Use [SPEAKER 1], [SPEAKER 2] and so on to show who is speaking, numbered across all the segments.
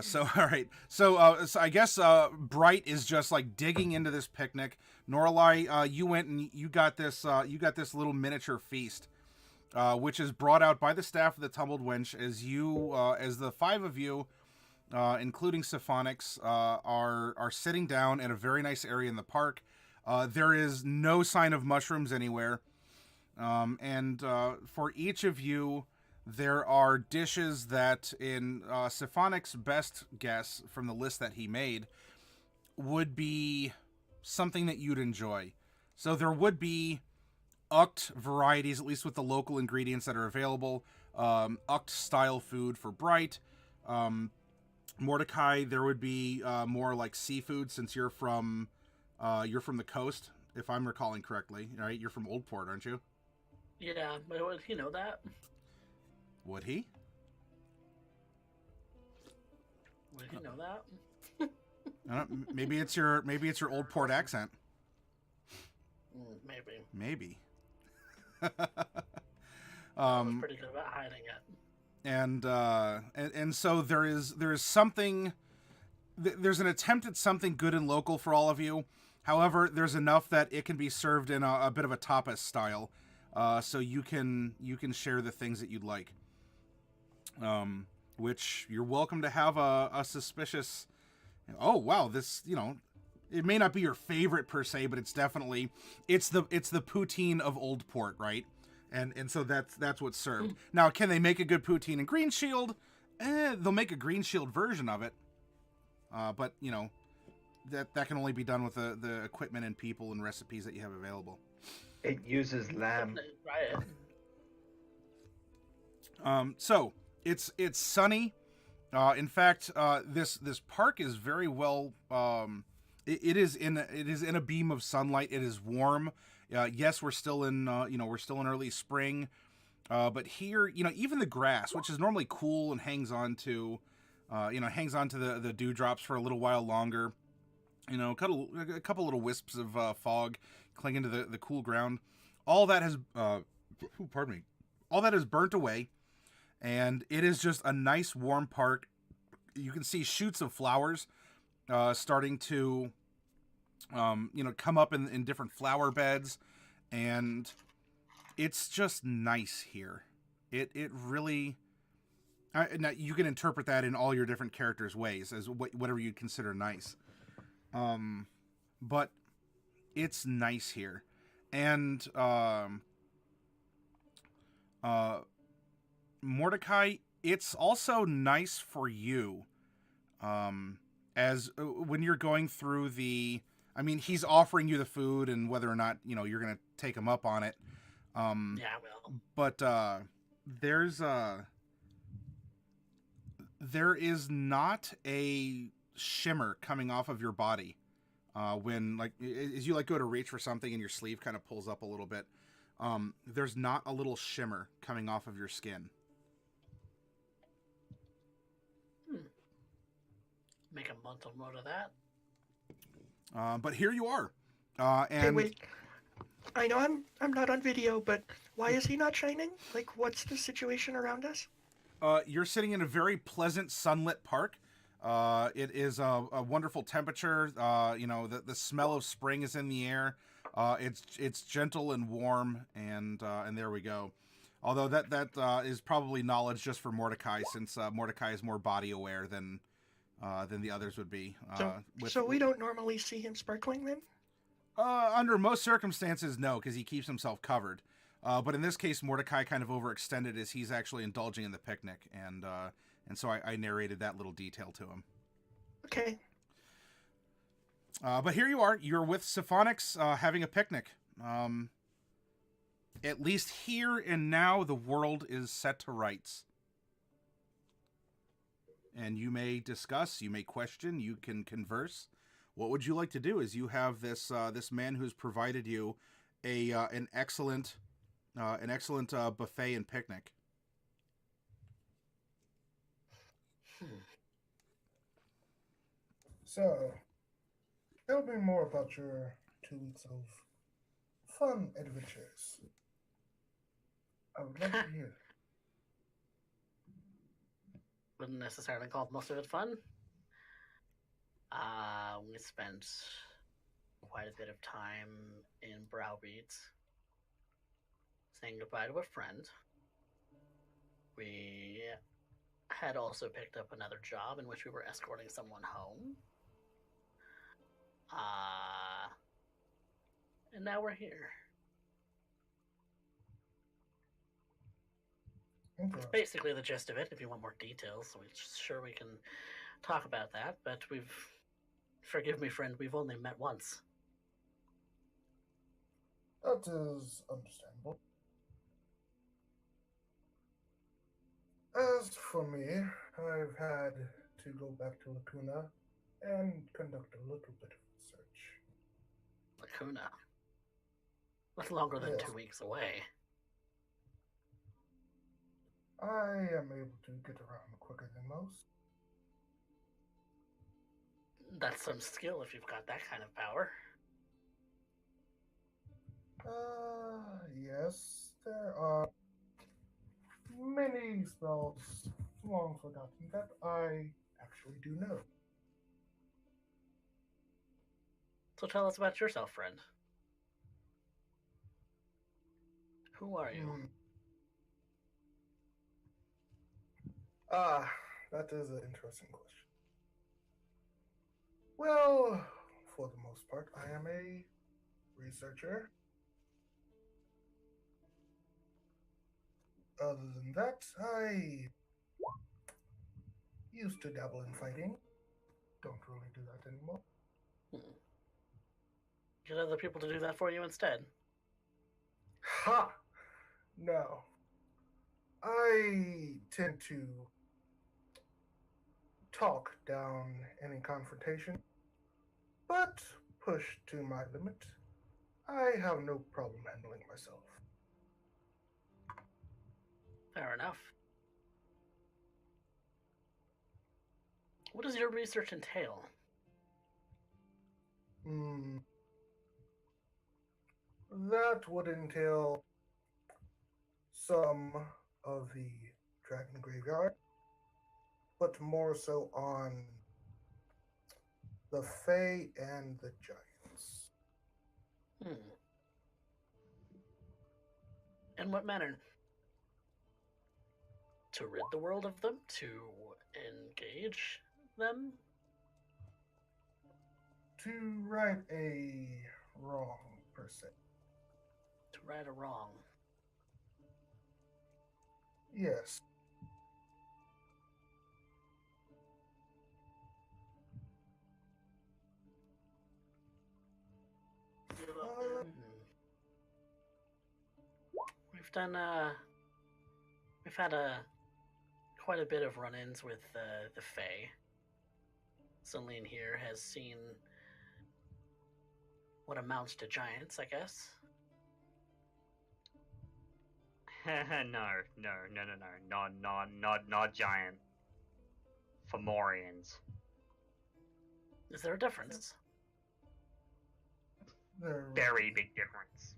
[SPEAKER 1] So all right. So I guess Bright is just like digging into this picnic. Norlai, you went and you got this. You got this little miniature feast, which is brought out by the staff of the Tumbled Wench as you, as the five of you, including Syphonix, are sitting down in a very nice area in the park. There is no sign of mushrooms anywhere, and for each of you, there are dishes that, in Syphonix's best guess from the list that he made, would be something that you'd enjoy. So there would be Uct varieties, at least with the local ingredients that are available. Uct style food for Bright. Mordecai, there would be more like seafood since you're from the coast, if I'm recalling correctly. Right? You're from Oldport, aren't you?
[SPEAKER 2] Yeah, but would he know that?
[SPEAKER 1] Would he?
[SPEAKER 2] Would he know that?
[SPEAKER 1] I don't, maybe it's your Old Port accent.
[SPEAKER 2] Maybe.
[SPEAKER 1] Maybe.
[SPEAKER 2] I was pretty good about hiding it.
[SPEAKER 1] And so there is something. There's an attempt at something good and local for all of you. However, there's enough that it can be served in a bit of a tapas style, so you can share the things that you'd like. Which you're welcome to have a suspicious. Oh wow, this it may not be your favorite per se, but it's definitely it's the poutine of Old Port, right? And so that's what's served. Now, can they make a good poutine in Green Shield? They'll make a Green Shield version of it. But that can only be done with the equipment and people and recipes that you have available.
[SPEAKER 3] It uses lamb.
[SPEAKER 2] Try it.
[SPEAKER 1] So it's sunny. In fact, this park is very well. It is in a beam of sunlight. It is warm. Yes, we're still in early spring, but here even the grass, which is normally cool and hangs on to the dewdrops for a little while longer. A couple little wisps of fog clinging to the cool ground. All that has pardon me. All that is burnt away, and it is just a nice warm park. You can see shoots of flowers starting to come up in different flower beds, and it's just nice here. It really. Now you can interpret that in all your different characters' ways as whatever you'd consider nice. But it's nice here, and Mordecai, it's also nice for you, as when you're going through the. I mean, he's offering you the food, and whether or not you're gonna take him up on it.
[SPEAKER 2] Yeah, I will.
[SPEAKER 1] But there is not a shimmer coming off of your body when as you go to reach for something and your sleeve kind of pulls up a little bit. There's not a little shimmer coming off of your skin.
[SPEAKER 2] Make a mental note of that.
[SPEAKER 1] But here you are. And
[SPEAKER 4] Hey, wait. I know I'm not on video, but why is he not shining? Like, what's the situation around us?
[SPEAKER 1] You're sitting in a very pleasant sunlit park. It is a wonderful temperature. The smell of spring is in the air. It's gentle and warm, and there we go. Although that is probably knowledge just for Mordecai, since Mordecai is more body aware than the others would be.
[SPEAKER 4] So we don't normally see him sparkling then?
[SPEAKER 1] Under most circumstances, no, because he keeps himself covered. But in this case, Mordecai kind of overextended as he's actually indulging in the picnic, and so I narrated that little detail to him.
[SPEAKER 4] Okay.
[SPEAKER 1] But here you are. You're with Syphonix having a picnic. At least here and now, the world is set to rights. And you may discuss, you may question, you can converse. What would you like to do? Is you have this man who's provided you an excellent buffet and picnic.
[SPEAKER 5] So, tell me more about your 2 weeks of fun adventures. I would love to hear.
[SPEAKER 2] When wouldn't necessarily call most of it fun. We spent quite a bit of time in Browbeat saying goodbye to a friend. We had also picked up another job in which we were escorting someone home. And now we're here. That's basically the gist of it. If you want more details, sure we can talk about that. But forgive me, friend, we've only met once.
[SPEAKER 5] That is understandable. As for me, I've had to go back to Lacuna and conduct a little bit of research.
[SPEAKER 2] Lacuna? That's longer than
[SPEAKER 5] Yes.
[SPEAKER 2] 2 weeks away.
[SPEAKER 5] I am able to get around quicker than most.
[SPEAKER 2] That's some skill if you've got that kind of power.
[SPEAKER 5] Yes, there are many spells long forgotten that I actually do know.
[SPEAKER 2] So tell us about yourself, friend. Who are you?
[SPEAKER 5] That is an interesting question. Well, for the most part, I am a researcher. Other than that, I used to dabble in fighting. Don't really do that anymore.
[SPEAKER 2] Get other people to do that for you instead.
[SPEAKER 5] Ha! No. I tend to talk down any confrontation, but push to my limit. I have no problem handling myself.
[SPEAKER 2] Fair enough. What does your research entail?
[SPEAKER 5] That would entail some of the dragon graveyard, but more so on the Fae and the Giants.
[SPEAKER 2] In what manner? To rid the world of them? To engage them?
[SPEAKER 5] To right a wrong, per se.
[SPEAKER 2] To right a wrong.
[SPEAKER 5] Yes.
[SPEAKER 2] We've had quite a bit of run-ins with the Fae. Celine here has seen what amounts to giants, I guess.
[SPEAKER 6] Not giant. Fomorians.
[SPEAKER 2] Is there a difference?
[SPEAKER 6] Very big difference.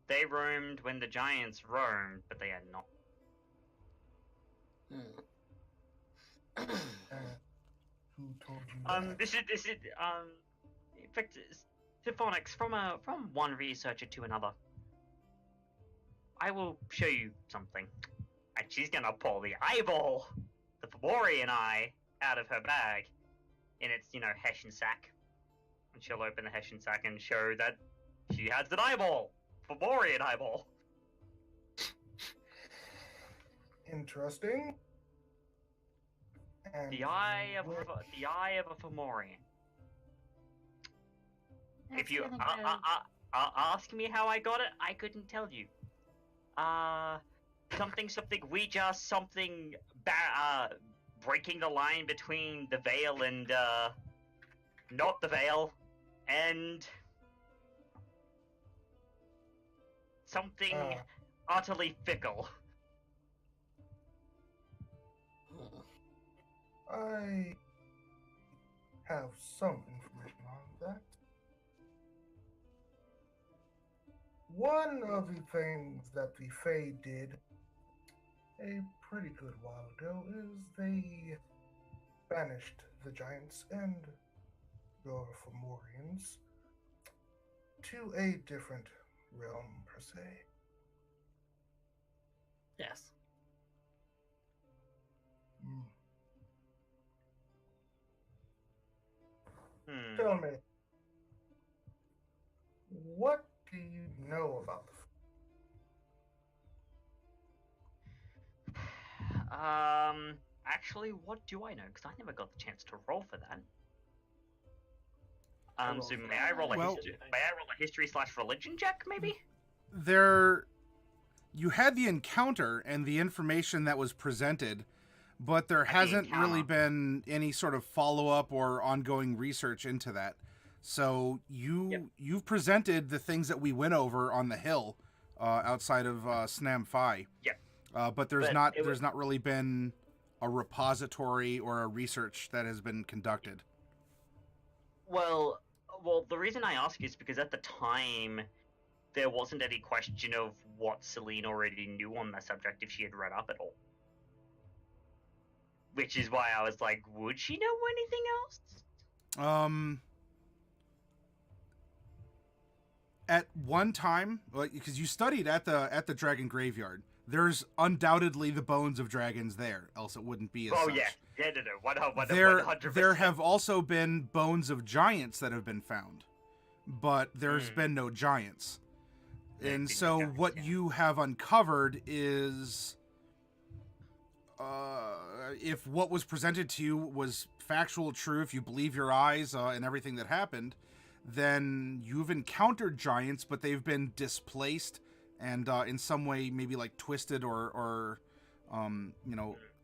[SPEAKER 6] They roamed when the giants roamed, but they had not.
[SPEAKER 5] Who told you that?
[SPEAKER 6] This is in fact, Syphonix, from one researcher to another. I will show you something. And she's gonna pull the eyeball, the Fomorian eye, out of her bag in its, Hessian sack. And she'll open the Hessian sack and show that she has an eyeball. Fomorian eyeball.
[SPEAKER 5] Interesting. And
[SPEAKER 6] The eye of a Fomorian. If you ask me how I got it, I couldn't tell you. Something Ouija, something breaking the line between the veil and not the veil, and something utterly fickle.
[SPEAKER 5] I have some information on that. One of the things that the Fae did a pretty good while ago is they banished the giants and your Fomorians to a different realm, per se.
[SPEAKER 2] Yes.
[SPEAKER 5] Hmm.
[SPEAKER 6] Hmm.
[SPEAKER 5] Tell me, what do you know about the
[SPEAKER 6] Actually, what do I know? Because I never got the chance to roll for that.
[SPEAKER 2] roll
[SPEAKER 6] So
[SPEAKER 2] for
[SPEAKER 6] may
[SPEAKER 2] that.
[SPEAKER 6] I roll a
[SPEAKER 1] Well-
[SPEAKER 6] history/religion check, maybe?
[SPEAKER 1] There, you had the encounter and the information that was presented, but there
[SPEAKER 6] the
[SPEAKER 1] hasn't really
[SPEAKER 6] encounter.
[SPEAKER 1] been any sort of follow-up or ongoing research into that. So you've presented the things that we went over on the hill outside of Snam Phi.
[SPEAKER 6] Yep.
[SPEAKER 1] But there's
[SPEAKER 2] But
[SPEAKER 1] not
[SPEAKER 2] it
[SPEAKER 1] there's not really been a repository or a research that has been conducted.
[SPEAKER 6] Well, the reason I ask is because at the time, there wasn't any question of what Celine already knew on the subject if she had read up at all. Which is why I was like, would she know anything else?
[SPEAKER 1] At one time, because you studied at the dragon graveyard, there's undoubtedly the bones of dragons there, else it wouldn't be as
[SPEAKER 6] Oh
[SPEAKER 1] such.
[SPEAKER 6] yeah, no, 100%.
[SPEAKER 1] There have also been bones of giants that have been found, but there's been no giants.
[SPEAKER 6] There's
[SPEAKER 1] And
[SPEAKER 6] been no
[SPEAKER 1] so
[SPEAKER 6] giants,
[SPEAKER 1] what
[SPEAKER 6] yeah.
[SPEAKER 1] you have uncovered is if what was presented to you was factual true, if you believe your eyes and everything that happened, then you've encountered giants, but they've been displaced and in some way maybe like twisted or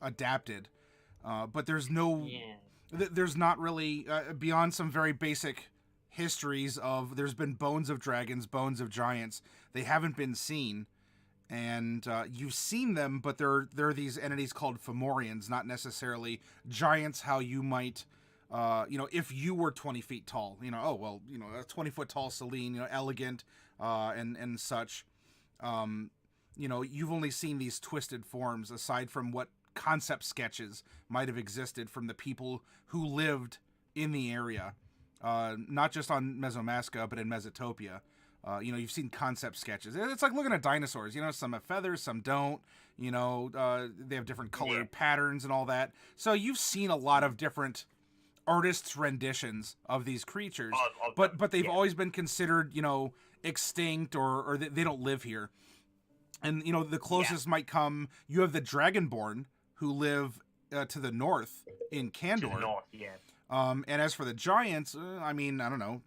[SPEAKER 1] adapted. But there's no,
[SPEAKER 6] Yeah.
[SPEAKER 1] there's not really beyond some very basic histories of there's been bones of dragons, bones of giants. They haven't been seen, and you've seen them, but they're these entities called Fomorians, not necessarily giants. How you might. If you were 20 feet tall, a 20-foot tall Celine, elegant, and such, you've only seen these twisted forms aside from what concept sketches might have existed from the people who lived in the area, not just on Mesomasca, but in Mesotopia. You've seen concept sketches. It's like looking at dinosaurs, some have feathers, some don't, they have different colored patterns and all that. So you've seen a lot of different artists' renditions of these creatures, but they've always been considered, extinct or they don't live here. And, the closest might come, you have the Dragonborn who live to the north in Kandor.
[SPEAKER 6] To the north, yeah.
[SPEAKER 1] And as for the giants, I don't know.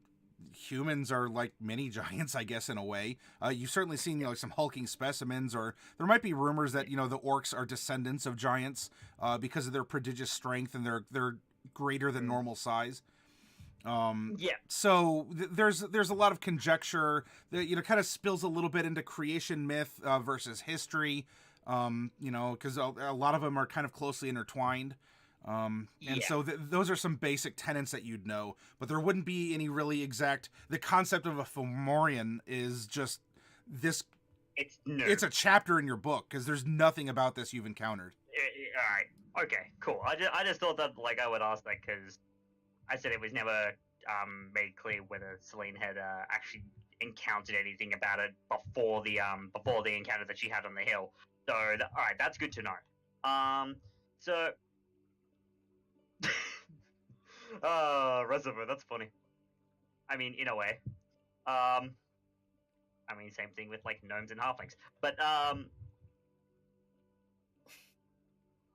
[SPEAKER 1] Humans are like mini giants, I guess, in a way. You've certainly seen, some hulking specimens, or there might be rumors that, the orcs are descendants of giants because of their prodigious strength and their greater than normal size. So there's a lot of conjecture that kind of spills a little bit into creation myth versus history, because a lot of them are kind of closely intertwined. And so those are some basic tenets that you'd know, but there wouldn't be any really exact. The concept of a Fomorian is just this. It's a chapter in your book because there's nothing about this you've encountered.
[SPEAKER 6] All right. Okay. Cool. I just thought that I would ask that because I said it was never made clear whether Celine had actually encountered anything about it before the encounter that she had on the hill. So all right, that's good to know. So. Reservoir, that's funny. I mean, in a way. Same thing with like gnomes and halflings. But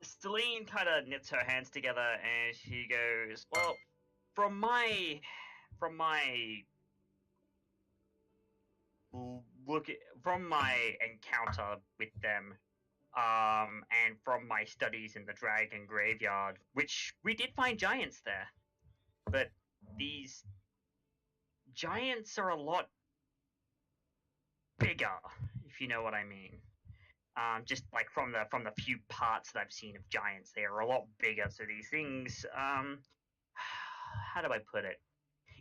[SPEAKER 6] Celine kind of knits her hands together and she goes, "Well, from my encounter with them, and from my studies in the dragon graveyard, which we did find giants there, but these giants are a lot bigger, if you know what I mean. Just like from the few parts that I've seen of giants, they are a lot bigger. So these things, how do I put it?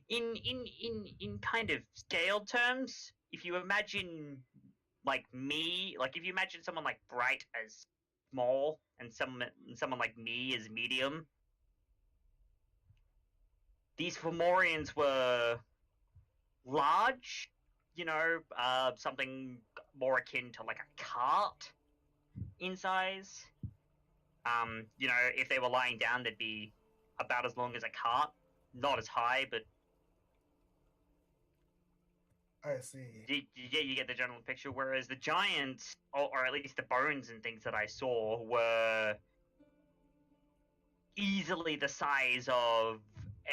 [SPEAKER 6] In kind of scale terms, if you imagine like me, like if you imagine someone like bright as small and someone like me is medium. These Fomorians were large, something more akin to like a cart in size. If they were lying down, they'd be about as long as a cart. Not as high, but
[SPEAKER 5] I see.
[SPEAKER 6] you get the general picture. Whereas the giants, or at least the bones and things that I saw, were easily the size of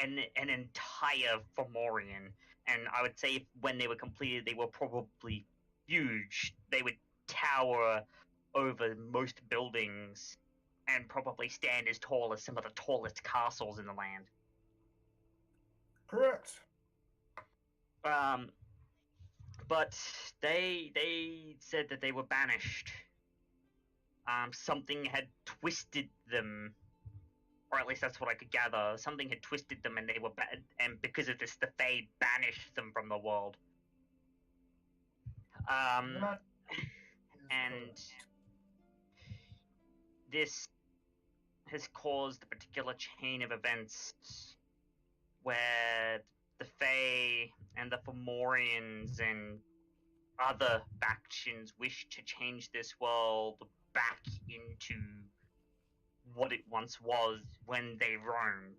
[SPEAKER 6] an entire Fomorian. And I would say when they were completed, they were probably huge. They would tower over most buildings and probably stand as tall as some of the tallest castles in the land.
[SPEAKER 5] Correct.
[SPEAKER 6] But they said that they were banished. Something had twisted them, or at least that's what I could gather. Something had twisted them, and they were and because of this, the Fae banished them from the world.
[SPEAKER 5] That is
[SPEAKER 6] And
[SPEAKER 5] correct.
[SPEAKER 6] this has caused a particular chain of events where the Fae and the Fomorians and other factions wish to change this world back into what it once was when they roamed.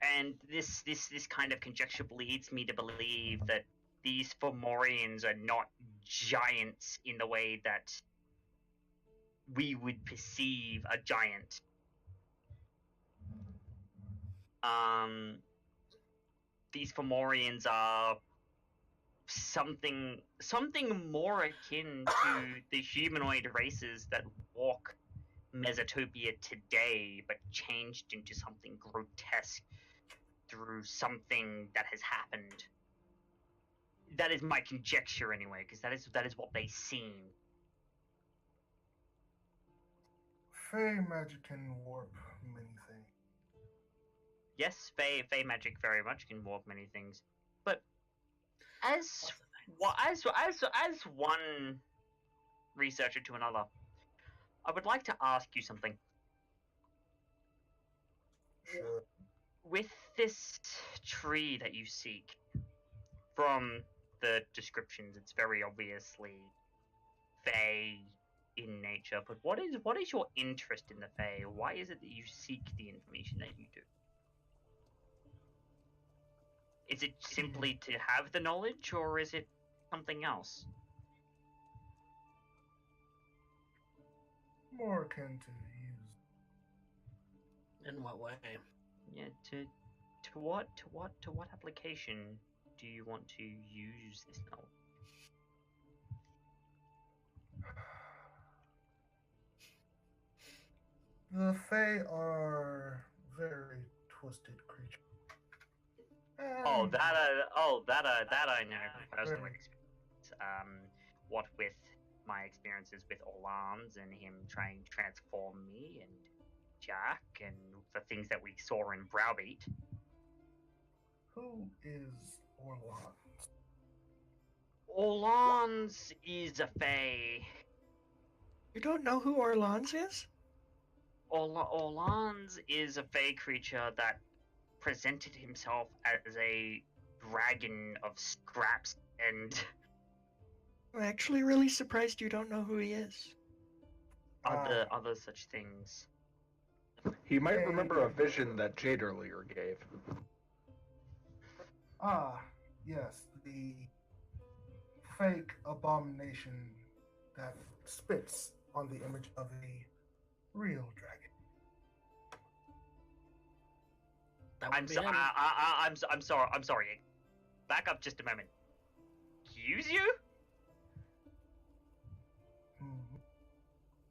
[SPEAKER 6] And this kind of conjecture leads me to believe that these Fomorians are not giants in the way that we would perceive a giant. These Fomorians are something more akin to the humanoid races that walk Mesotopia today, but changed into something grotesque through something that has happened. That is my conjecture, anyway, because that is what they seem.
[SPEAKER 5] Fey magic can warp many things.
[SPEAKER 6] Yes, Fey magic very much can warp many things, but as one researcher to another, I would like to ask you something.
[SPEAKER 5] Sure.
[SPEAKER 6] With this tree that you seek, from the descriptions, it's very obviously Fey in nature. But what is your interest in the Fey? Why is it that you seek the information that you do? Is it simply to have the knowledge, or is it something else?
[SPEAKER 5] More akin to use.
[SPEAKER 2] In what way?
[SPEAKER 6] Yeah, to what application do you want to use this knowledge?
[SPEAKER 5] The Fae are very twisted creatures.
[SPEAKER 6] That I know from personal
[SPEAKER 5] Right.
[SPEAKER 6] experience. What with my experiences with Orlans and him trying to transform me, and Jack, and the things that we saw in Browbeat.
[SPEAKER 5] Who is Orlon?
[SPEAKER 6] Orlans is a Fae.
[SPEAKER 4] You don't know who Orlans is?
[SPEAKER 6] Orlans is a Fae creature that presented himself as a dragon of scraps and
[SPEAKER 4] I'm actually really surprised you don't know who he is.
[SPEAKER 6] other such things.
[SPEAKER 3] He might remember a vision that Jade earlier gave.
[SPEAKER 5] Ah, yes, the fake abomination that spits on the image of a real dragon.
[SPEAKER 2] That would
[SPEAKER 6] I'm
[SPEAKER 2] be
[SPEAKER 6] so,
[SPEAKER 2] him.
[SPEAKER 6] I'm sorry. Back up just a moment. Use you?
[SPEAKER 5] Mhm.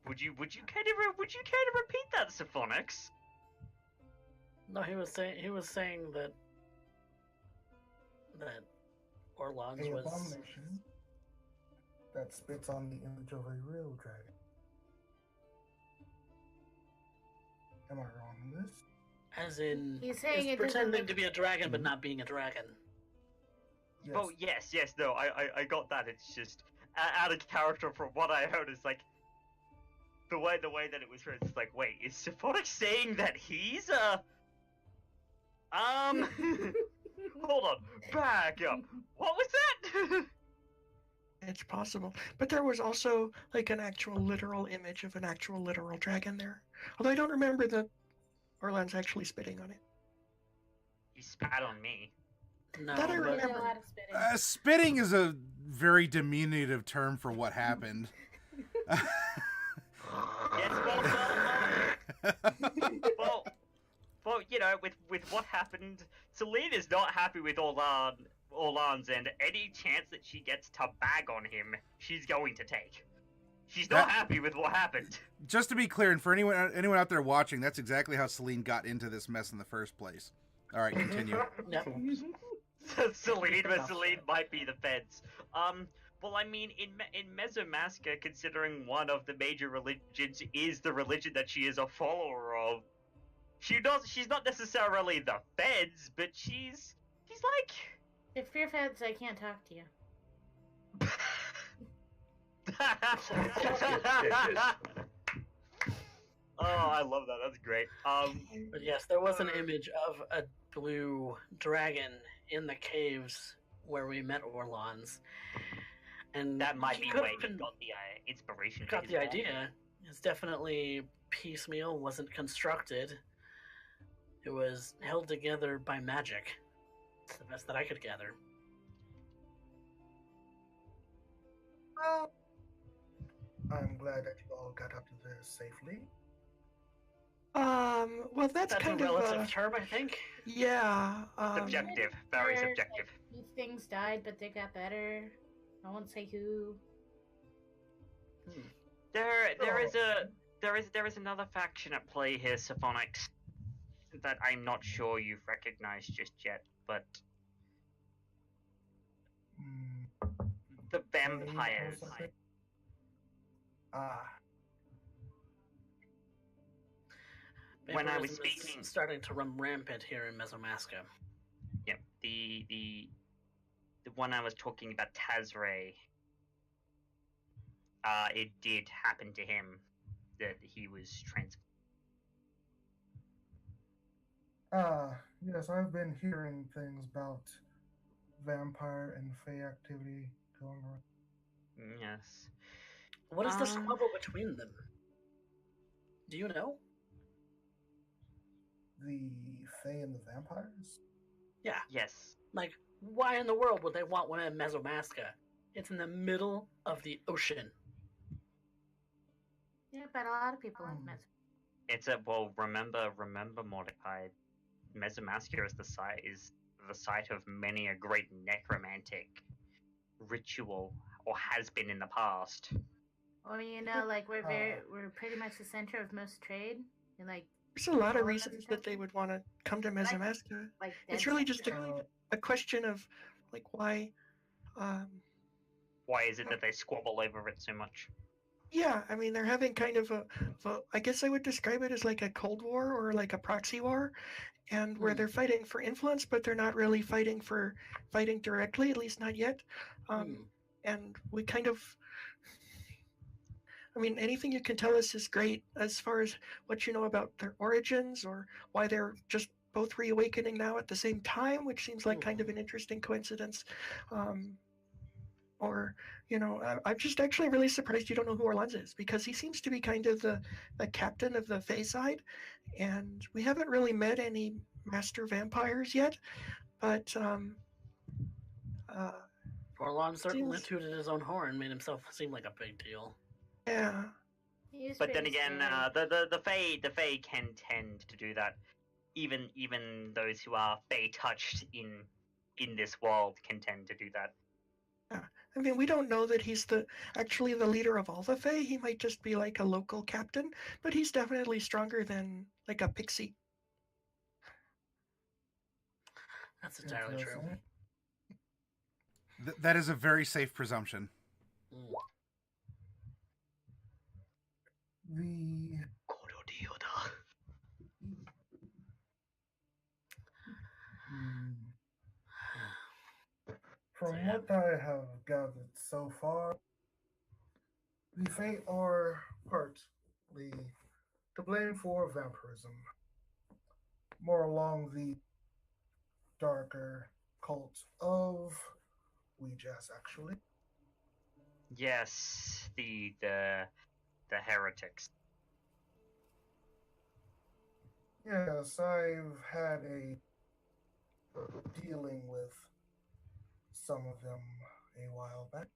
[SPEAKER 6] Would you care to repeat that, Syphonix?
[SPEAKER 2] No, he was saying that Orlans
[SPEAKER 5] A
[SPEAKER 2] was.
[SPEAKER 5] abomination that spits on the image of a real dragon. Am I wrong in this?
[SPEAKER 2] As in,
[SPEAKER 7] He's saying
[SPEAKER 2] is
[SPEAKER 7] it doesn't
[SPEAKER 2] pretending
[SPEAKER 7] look-
[SPEAKER 2] to be a dragon but not being a dragon.
[SPEAKER 5] Yes.
[SPEAKER 6] Oh yes, no, I got that. It's just out of character from what I heard. Is like the way that it was written. It's like, wait, is Syphonix saying that he's hold on, back up. What was that?
[SPEAKER 4] It's possible. But there was also like an actual literal image of an actual literal dragon there. Although I don't remember the Orlan's actually spitting on it.
[SPEAKER 6] He spat on me.
[SPEAKER 2] No,
[SPEAKER 4] That I
[SPEAKER 2] but-
[SPEAKER 7] I know
[SPEAKER 4] remember.
[SPEAKER 7] how to spit it.
[SPEAKER 1] Spitting is a very diminutive term for what happened.
[SPEAKER 6] Yes, well, you know, with what happened, Celine is not happy with Orlan's end. Any chance that she gets to bag on him, she's going to take. She's not
[SPEAKER 1] That-
[SPEAKER 6] happy with what happened.
[SPEAKER 1] Just to be clear, and for anyone out there watching, that's exactly how Celine got into this mess in the first place. All right, continue.
[SPEAKER 2] Yep.
[SPEAKER 6] Celine might be the feds. Well, I mean, in Mesomaska, considering one of the major religions is the religion that she is a follower of, she's not necessarily the feds, but she's like.
[SPEAKER 7] If you're feds, I can't talk to you.
[SPEAKER 6] Oh, I love that. That's great.
[SPEAKER 2] But yes, there was an image of a blue dragon in the caves where we met Orlans. And
[SPEAKER 6] that might
[SPEAKER 2] he
[SPEAKER 6] be
[SPEAKER 2] could
[SPEAKER 6] where
[SPEAKER 2] have
[SPEAKER 6] he
[SPEAKER 2] been-
[SPEAKER 6] got the inspiration. for
[SPEAKER 2] got
[SPEAKER 6] his
[SPEAKER 2] the
[SPEAKER 6] wand.
[SPEAKER 2] idea. It's definitely piecemeal, wasn't constructed. It was held together by magic. It's the best that I could gather.
[SPEAKER 5] Well, I'm glad that you all got up to this safely.
[SPEAKER 4] Well, that's
[SPEAKER 2] That's
[SPEAKER 4] kind
[SPEAKER 2] a
[SPEAKER 4] of
[SPEAKER 2] relative term, I think.
[SPEAKER 4] yeah.
[SPEAKER 6] Subjective, very
[SPEAKER 7] Or,
[SPEAKER 6] subjective.
[SPEAKER 7] Like, these things died, but they got better. I won't say who.
[SPEAKER 6] There is another faction at play here, Syphonix, that I'm not sure you've recognized just yet, but
[SPEAKER 5] Hmm,
[SPEAKER 6] the vampires.
[SPEAKER 5] something? Ah,
[SPEAKER 6] When I was
[SPEAKER 2] Vampirism is
[SPEAKER 6] speaking-
[SPEAKER 2] starting to run rampant here in Mesomaska.
[SPEAKER 6] Yep, the one I was talking about, Tazray. It did happen to him that he was
[SPEAKER 5] yes, I've been hearing things about vampire and fae activity going on.
[SPEAKER 6] Yes.
[SPEAKER 2] What is the
[SPEAKER 6] Um,
[SPEAKER 2] squabble between them? Do you know?
[SPEAKER 5] The fae and the vampires?
[SPEAKER 6] Yes.
[SPEAKER 2] Like, why in the world would they want one in Mesomaska? It's in the middle of the ocean.
[SPEAKER 7] Yeah, but a lot of people like
[SPEAKER 5] Hmm.
[SPEAKER 7] Mets.
[SPEAKER 6] It's a well. Remember, Mordecai. Mesomaska is the site of many a great necromantic ritual, or has been in the past.
[SPEAKER 7] Or like we're pretty much the center of most trade, and like
[SPEAKER 4] There's a lot of
[SPEAKER 7] Orlan's
[SPEAKER 4] reasons that they would want to come to Mesomaska.
[SPEAKER 7] like
[SPEAKER 4] It's
[SPEAKER 7] dead
[SPEAKER 4] really just
[SPEAKER 7] center.
[SPEAKER 4] a question of like why.
[SPEAKER 6] Why is it that they squabble over it so much?
[SPEAKER 4] Yeah, I mean they're having kind of I guess I would describe it as like a cold war or like a proxy war, and where
[SPEAKER 2] Hmm.
[SPEAKER 4] they're fighting for influence, but they're not really fighting directly, at least not yet. And we kind of, I mean, anything you can tell us is great as far as what you know about their origins or why they're just both reawakening now at the same time, which seems like kind of an interesting coincidence. Or, I'm just actually really surprised you don't know who Orlanz is, because he seems to be kind of the captain of the Fae side, and we haven't really met any master vampires yet, but
[SPEAKER 2] Orlon certainly
[SPEAKER 4] Seems-
[SPEAKER 2] tooted his own horn, made himself seem like a big deal.
[SPEAKER 4] yeah.
[SPEAKER 7] He was
[SPEAKER 6] But then
[SPEAKER 7] pretty
[SPEAKER 6] again,
[SPEAKER 7] scary.
[SPEAKER 6] the Fae can tend to do that. Even those who are Fae touched in this world can tend to do that.
[SPEAKER 4] I mean, we don't know that he's actually the leader of all the Fae. He might just be like a local captain, but he's definitely stronger than like a pixie.
[SPEAKER 2] That's entirely true.
[SPEAKER 5] Interesting.
[SPEAKER 1] That is a very safe presumption.
[SPEAKER 2] Mm.
[SPEAKER 5] The hmm, from
[SPEAKER 2] So, yeah.
[SPEAKER 5] what I have gathered so far, The Faint are partly to blame for vampirism, more along the darker cult of Ouija's, actually.
[SPEAKER 6] Yes, the heretics.
[SPEAKER 5] Yes, I've had a dealing with some of them a while back.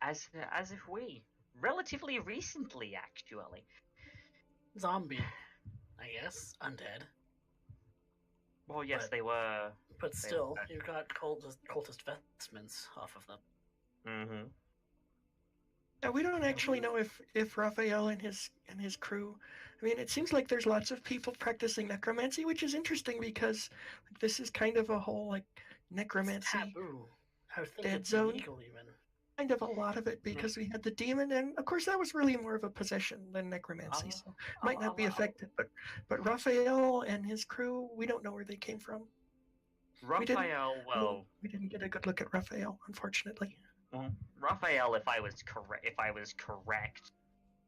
[SPEAKER 6] As if we relatively recently, actually.
[SPEAKER 2] Zombie, I guess. Undead.
[SPEAKER 6] Well, yes,
[SPEAKER 2] But-
[SPEAKER 6] they were.
[SPEAKER 2] But
[SPEAKER 6] They
[SPEAKER 2] still,
[SPEAKER 6] were.
[SPEAKER 2] you got cultist vestments off of them.
[SPEAKER 6] Mm-hmm.
[SPEAKER 4] Yeah, we don't actually know if Raphael and his crew. I mean, it seems like there's lots of people practicing necromancy, which is interesting because this is kind of a whole like necromancy,
[SPEAKER 2] Taboo. I would think
[SPEAKER 4] Dead
[SPEAKER 2] it's
[SPEAKER 4] zone.
[SPEAKER 2] illegal even.
[SPEAKER 4] kind of a lot of it because we had the demon, and of course that was really more of a possession than necromancy, so might not be affected. But Raphael and his crew, we don't know where they came from.
[SPEAKER 6] Raphael, well,
[SPEAKER 4] We didn't get a good look at Raphael, unfortunately.
[SPEAKER 6] Raphael, if I was correct,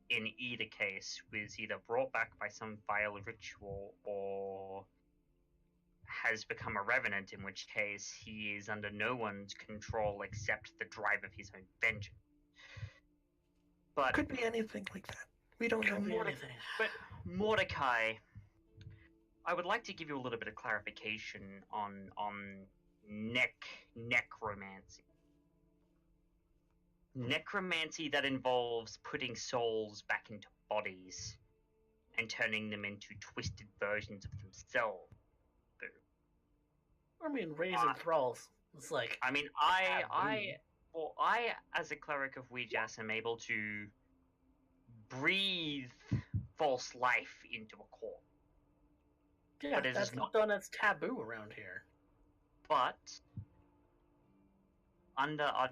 [SPEAKER 6] in either case, was either brought back by some vile ritual or has become a revenant, in which case he is under no one's control except the drive of his own vengeance. But
[SPEAKER 4] Could be anything like that. We don't know.
[SPEAKER 2] Could be anything.
[SPEAKER 6] But Mordecai, I would like to give you a little bit of clarification on necromancy. Necromancy that involves putting souls back into bodies and turning them into twisted versions of themselves.
[SPEAKER 2] I mean, raising thralls. It's like
[SPEAKER 6] I mean, I, as a cleric of Ouija's, am able to breathe false life into a corpse.
[SPEAKER 2] yeah,
[SPEAKER 6] but it is
[SPEAKER 2] that's
[SPEAKER 6] not-
[SPEAKER 2] done as taboo around here.
[SPEAKER 6] But under our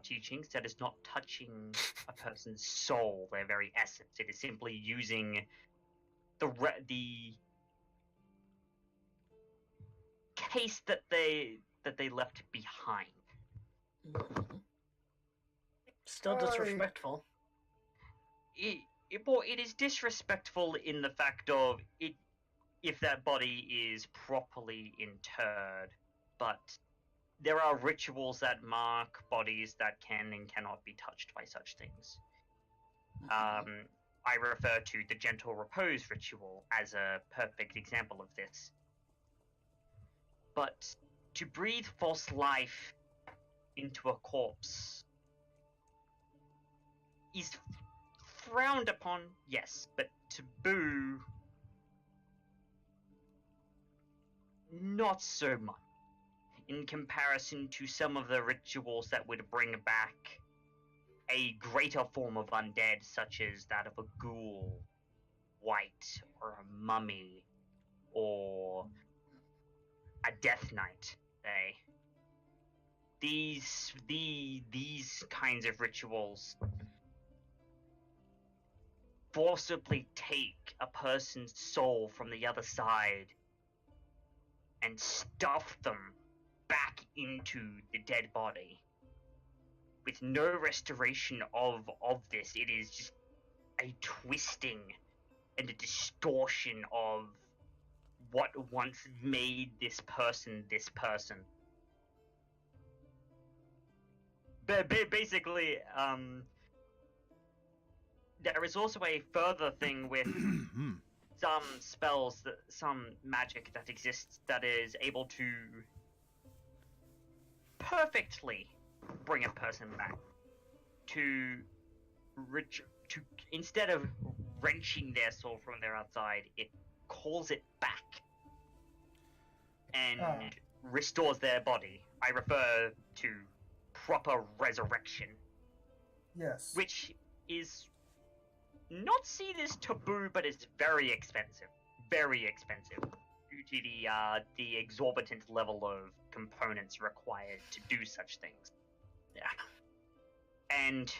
[SPEAKER 6] teachings, that is not touching a person's soul, their very essence. It is simply using the case that they left behind.
[SPEAKER 2] Still disrespectful.
[SPEAKER 6] It is disrespectful in the fact of it if that body is properly interred, but there are rituals that mark bodies that can and cannot be touched by such things. I refer to the gentle repose ritual as a perfect example of this. But to breathe false life into a corpse is frowned upon, yes, but taboo, not so much. In comparison to some of the rituals that would bring back a greater form of undead, such as that of a ghoul, wight, or a mummy, or a death knight, say. These kinds of rituals forcibly take a person's soul from the other side and stuff them back into the dead body with no restoration of this. It is just a twisting and a distortion of what once made this person this person. Basically, there is also a further thing with some spells, some magic that exists that is able to perfectly bring a person back. To instead of wrenching their soul from their outside, it calls it back and restores their body. I refer to proper resurrection.
[SPEAKER 5] Yes.
[SPEAKER 6] Which is not seen as taboo, but it's very expensive. Very expensive. Due to the exorbitant level of components required to do such things.
[SPEAKER 2] Yeah.
[SPEAKER 6] And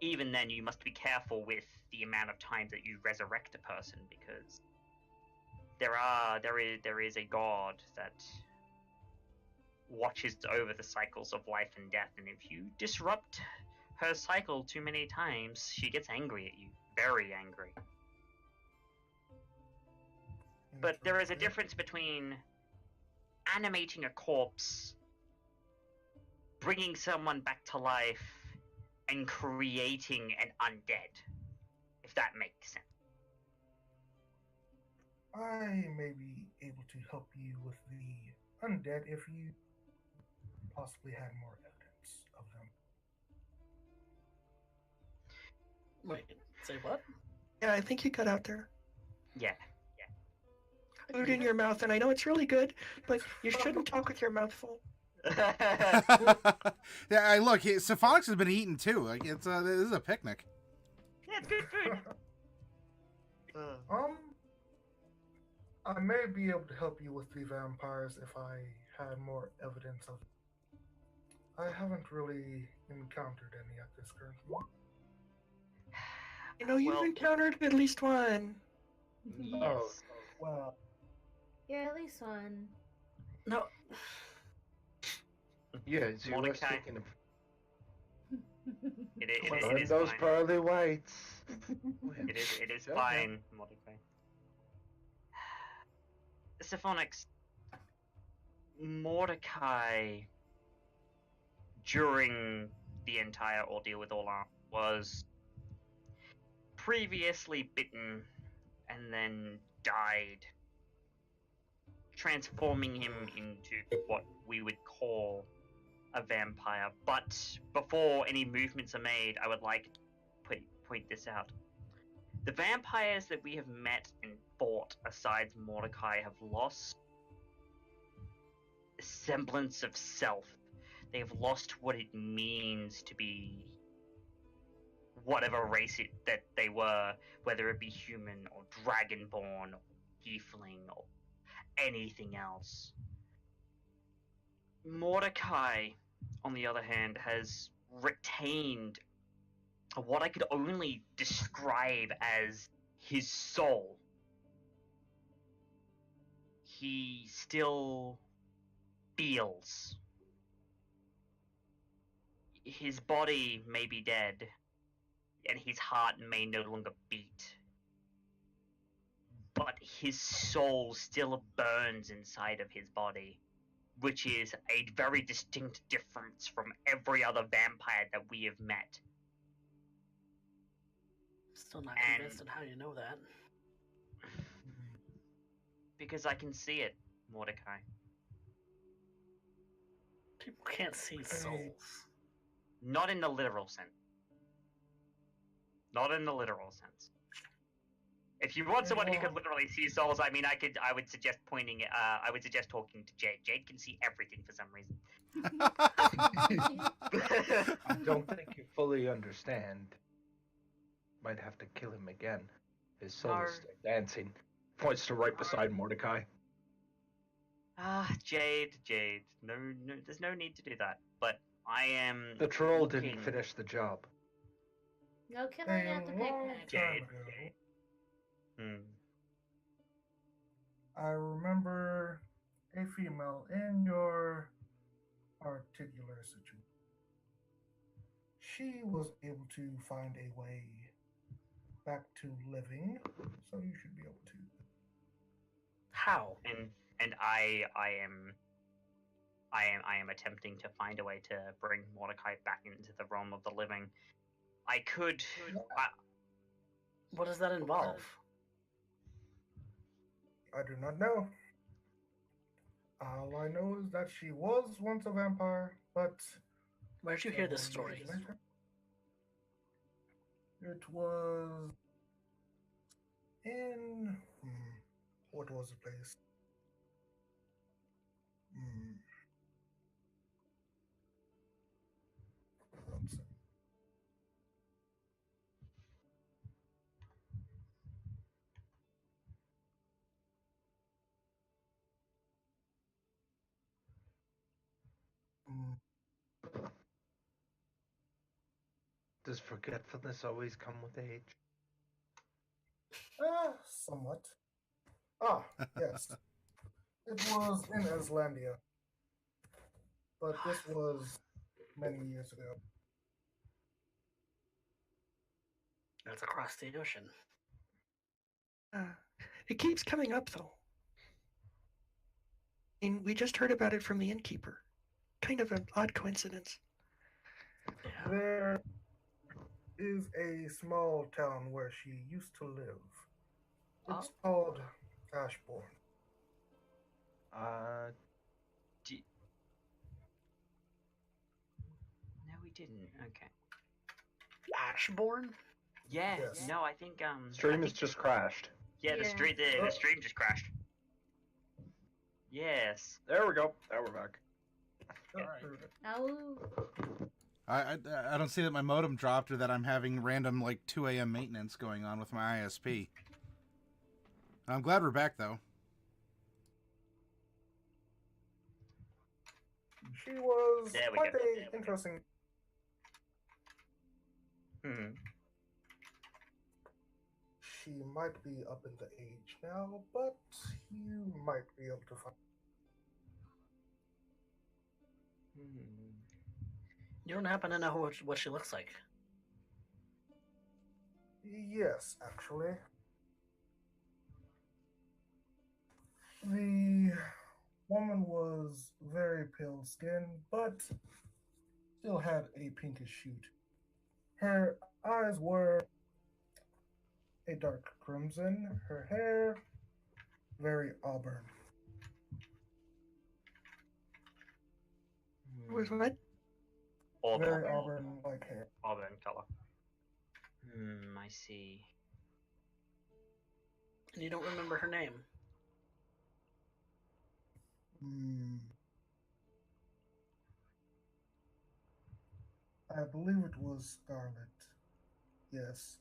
[SPEAKER 6] even then, you must be careful with the amount of times that you resurrect a person, because there is a god that watches over the cycles of life and death, and if you disrupt her cycle too many times, she gets angry at you. Very angry. But there is a difference between animating a corpse, bringing someone back to life, and creating an undead. If that makes sense.
[SPEAKER 5] I may be able to help you with the undead if you possibly had more evidence of them.
[SPEAKER 2] Wait, say what?
[SPEAKER 4] Yeah, I think you got out there.
[SPEAKER 6] Yeah.
[SPEAKER 4] Food in your mouth, and I know it's really good, but you shouldn't talk with your mouth full.
[SPEAKER 1] Yeah, look, Syphonix has been eating too. Like this is a picnic.
[SPEAKER 6] Yeah, it's good food.
[SPEAKER 5] I may be able to help you with the vampires if I had more evidence of them. I haven't really encountered any at this current moment.
[SPEAKER 4] You know, you've
[SPEAKER 6] Well,
[SPEAKER 4] encountered at least one.
[SPEAKER 6] yes.
[SPEAKER 5] Well,
[SPEAKER 7] Yeah, at least one.
[SPEAKER 2] No,
[SPEAKER 3] Yeah, so you were
[SPEAKER 6] Mordecai.
[SPEAKER 3] thinking of
[SPEAKER 6] It is
[SPEAKER 3] those
[SPEAKER 6] fine.
[SPEAKER 3] pearly whites.
[SPEAKER 6] It is
[SPEAKER 3] Yeah.
[SPEAKER 6] fine, Mordecai. Syphonix, Mordecai, during the entire ordeal with Orlan, was previously bitten and then died, transforming him into what we would call a vampire. But before any movements are made, I would like to point this out. The vampires that we have met and fought, aside Mordecai, have lost a semblance of self. They have lost what it means to be whatever race that they were, whether it be human or dragonborn or tiefling or anything else. Mordecai, on the other hand, has retained what I could only describe as his soul. He still feels. His body may be dead, and his heart may no longer beat. But his soul still burns inside of his body, which is a very distinct difference from every other vampire that we have met.
[SPEAKER 2] still not
[SPEAKER 6] And-
[SPEAKER 2] convinced on how you know that.
[SPEAKER 6] Because I can see it, Mordecai.
[SPEAKER 2] People can't see souls.
[SPEAKER 6] Not in the literal sense. Not in the literal sense. If you want someone who could literally see souls, I mean, I would suggest I would suggest talking to Jade. Jade can see everything for some reason.
[SPEAKER 3] I don't think you fully understand. Might have to kill him again. His soul is still dancing. Points to right beside Mordecai.
[SPEAKER 6] Jade. No, there's no need to do that. But I am.
[SPEAKER 3] The troll
[SPEAKER 6] looking-
[SPEAKER 3] didn't finish the job.
[SPEAKER 7] No killing at the
[SPEAKER 5] a long
[SPEAKER 7] picnic.
[SPEAKER 6] Jade.
[SPEAKER 5] time ago,
[SPEAKER 6] Hmm.
[SPEAKER 5] I remember a female in your particular situation. She was able to find a way back to living, so you should be able to.
[SPEAKER 2] How?
[SPEAKER 6] And I am attempting to find a way to bring Mordecai back into the realm of the living. I could.
[SPEAKER 2] What does that involve?
[SPEAKER 5] I do not know. All I know is that she was once a vampire, but
[SPEAKER 2] Where'd you hear this
[SPEAKER 5] several
[SPEAKER 2] story?
[SPEAKER 5] years later, it was in what was the place? One second.
[SPEAKER 3] Does forgetfulness always come with age?
[SPEAKER 5] Somewhat. Yes. It was in Islandia. But this was many years ago.
[SPEAKER 2] That's across the ocean.
[SPEAKER 4] It keeps coming up, though. And we just heard about it from the innkeeper. Kind of an odd coincidence.
[SPEAKER 2] Yeah.
[SPEAKER 5] There is a small town where she used to live. It's called Ashbourne.
[SPEAKER 6] No, we didn't. Okay.
[SPEAKER 2] Ashbourne?
[SPEAKER 6] Yeah.
[SPEAKER 5] Yes.
[SPEAKER 6] No, I think
[SPEAKER 3] Stream has just crashed.
[SPEAKER 6] Yeah, the
[SPEAKER 7] Yeah.
[SPEAKER 6] stream just crashed. Yes.
[SPEAKER 3] There we go. Now we're back.
[SPEAKER 7] Oh,
[SPEAKER 1] I don't see that my modem dropped or that I'm having random like 2 a.m. maintenance going on with my ISP. I'm glad we're back though.
[SPEAKER 5] She was
[SPEAKER 6] There we
[SPEAKER 5] quite
[SPEAKER 6] go.
[SPEAKER 5] a interesting.
[SPEAKER 6] Hmm.
[SPEAKER 5] She might be up in the age now, but you might be able to find.
[SPEAKER 2] You don't happen to know what she looks like?
[SPEAKER 5] Yes, actually. The woman was very pale skinned, but still had a pinkish shoot. Her eyes were a dark crimson, her hair very auburn.
[SPEAKER 4] Was what?
[SPEAKER 5] Very auburn like hair.
[SPEAKER 6] Auburn color. I see.
[SPEAKER 2] And you don't remember her name?
[SPEAKER 5] I believe it was Scarlet. Yes.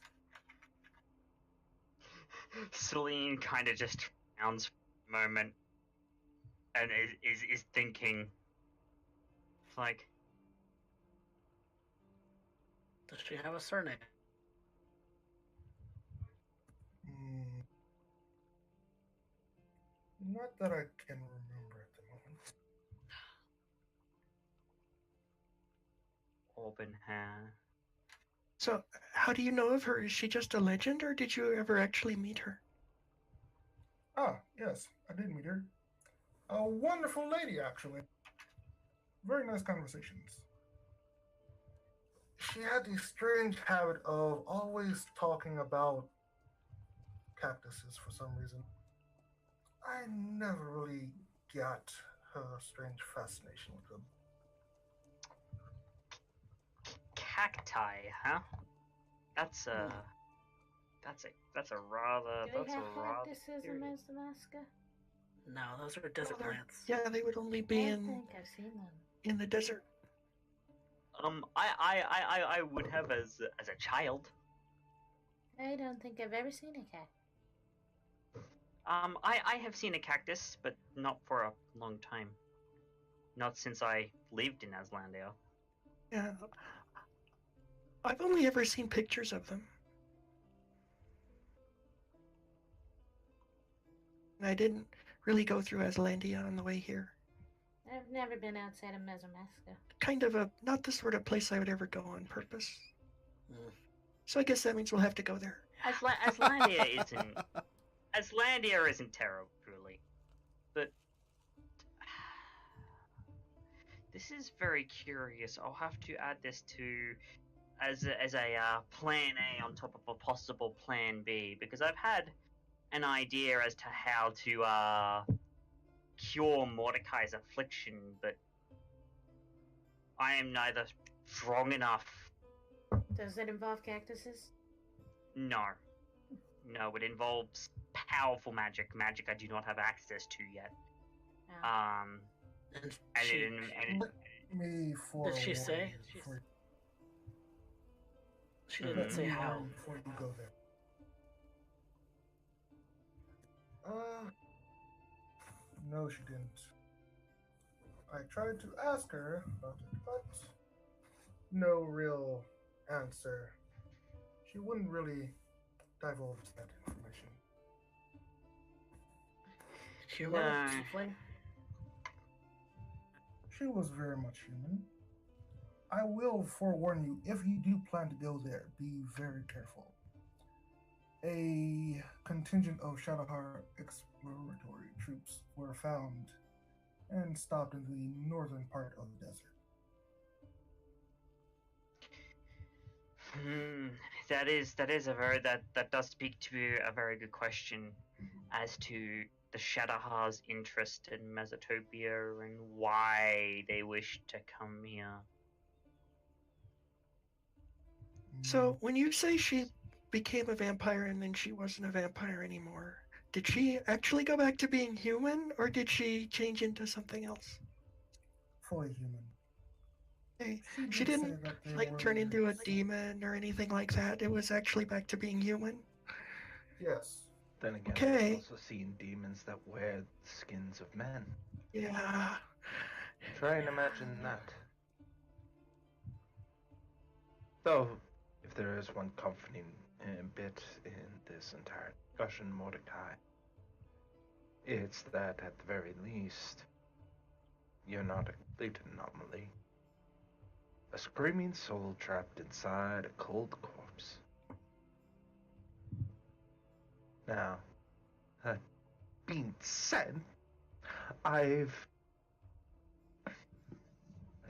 [SPEAKER 6] Celine kind of just frowns for a moment and is thinking. It's like,
[SPEAKER 2] Does she have a surname?
[SPEAKER 5] Not that I can remember at the moment.
[SPEAKER 6] auburn hair.
[SPEAKER 4] So, how do you know of her? Is she just a legend, or did you ever actually meet her?
[SPEAKER 5] Ah, yes, I did meet her. A wonderful lady, actually. Very nice conversations. She had the strange habit of always talking about cactuses for some reason. I never really got her strange fascination with them.
[SPEAKER 6] Cacti, huh? That's a rather
[SPEAKER 7] do they have
[SPEAKER 6] rather
[SPEAKER 7] cactuses in
[SPEAKER 6] curious.
[SPEAKER 7] Mesomasca?
[SPEAKER 2] No, those are desert
[SPEAKER 4] they're-
[SPEAKER 2] plants.
[SPEAKER 4] Yeah, they would only
[SPEAKER 7] I
[SPEAKER 4] be
[SPEAKER 7] don't
[SPEAKER 4] in
[SPEAKER 7] think I've seen them.
[SPEAKER 4] the desert.
[SPEAKER 6] I would have as a child.
[SPEAKER 7] I don't think I've ever seen a cat.
[SPEAKER 6] I have seen a cactus, but not for a long time. Not since I lived in Aslandia.
[SPEAKER 4] Yeah. I've only ever seen pictures of them. And I didn't really go through Aslandia on the way here.
[SPEAKER 7] I've never been outside of Mesomasca.
[SPEAKER 4] Kind of not the sort of place I would ever go on purpose.
[SPEAKER 2] Mm.
[SPEAKER 4] So I guess that means we'll have to go there.
[SPEAKER 6] Aslandia isn't terrible, really. But this is very curious. I'll have to add this to as a plan A on top of a possible plan B, because I've had an idea as to how to cure Mordecai's affliction, but I am neither strong enough.
[SPEAKER 7] Does it involve cactuses?
[SPEAKER 6] No, it involves powerful magic I do not have access to yet.
[SPEAKER 7] Oh.
[SPEAKER 2] And
[SPEAKER 6] And
[SPEAKER 2] she,
[SPEAKER 6] it, and it,
[SPEAKER 5] Me for
[SPEAKER 2] Did she say?
[SPEAKER 5] before,
[SPEAKER 2] she
[SPEAKER 6] Mhm.
[SPEAKER 2] didn't say
[SPEAKER 5] me
[SPEAKER 2] how.
[SPEAKER 5] warn before you go there. No, she didn't. I tried to ask her about it, but no real answer. She wouldn't really divulge that information.
[SPEAKER 2] Human?
[SPEAKER 6] No.
[SPEAKER 2] Tiefling?
[SPEAKER 5] She was very much human. I will forewarn you, if you do plan to go there, be very careful. a contingent of Shadowheart exploratory troops were found and stopped in the northern part of the desert.
[SPEAKER 6] That is a very that does speak to a very good question as to the Shadowheart's interest in Mesotopia and why they wish to come here.
[SPEAKER 4] So, when you say she became a vampire and then she wasn't a vampire anymore, did she actually go back to being human, or did she change into something else?
[SPEAKER 5] Fully human.
[SPEAKER 4] Okay.
[SPEAKER 5] She
[SPEAKER 4] She
[SPEAKER 5] did say
[SPEAKER 4] didn't
[SPEAKER 5] that they
[SPEAKER 4] like
[SPEAKER 5] were
[SPEAKER 4] turn into a demon or anything like that. It was actually back to being human.
[SPEAKER 5] Yes.
[SPEAKER 3] Then again,
[SPEAKER 4] Okay.
[SPEAKER 3] we've also seen demons that wear the skins of men.
[SPEAKER 4] Yeah.
[SPEAKER 3] Try and imagine that. Though, if there is one comforting bit in this entire discussion, Mordecai, it's that at the very least, you're not a complete anomaly. A screaming soul trapped inside a cold corpse. Now, that being said, I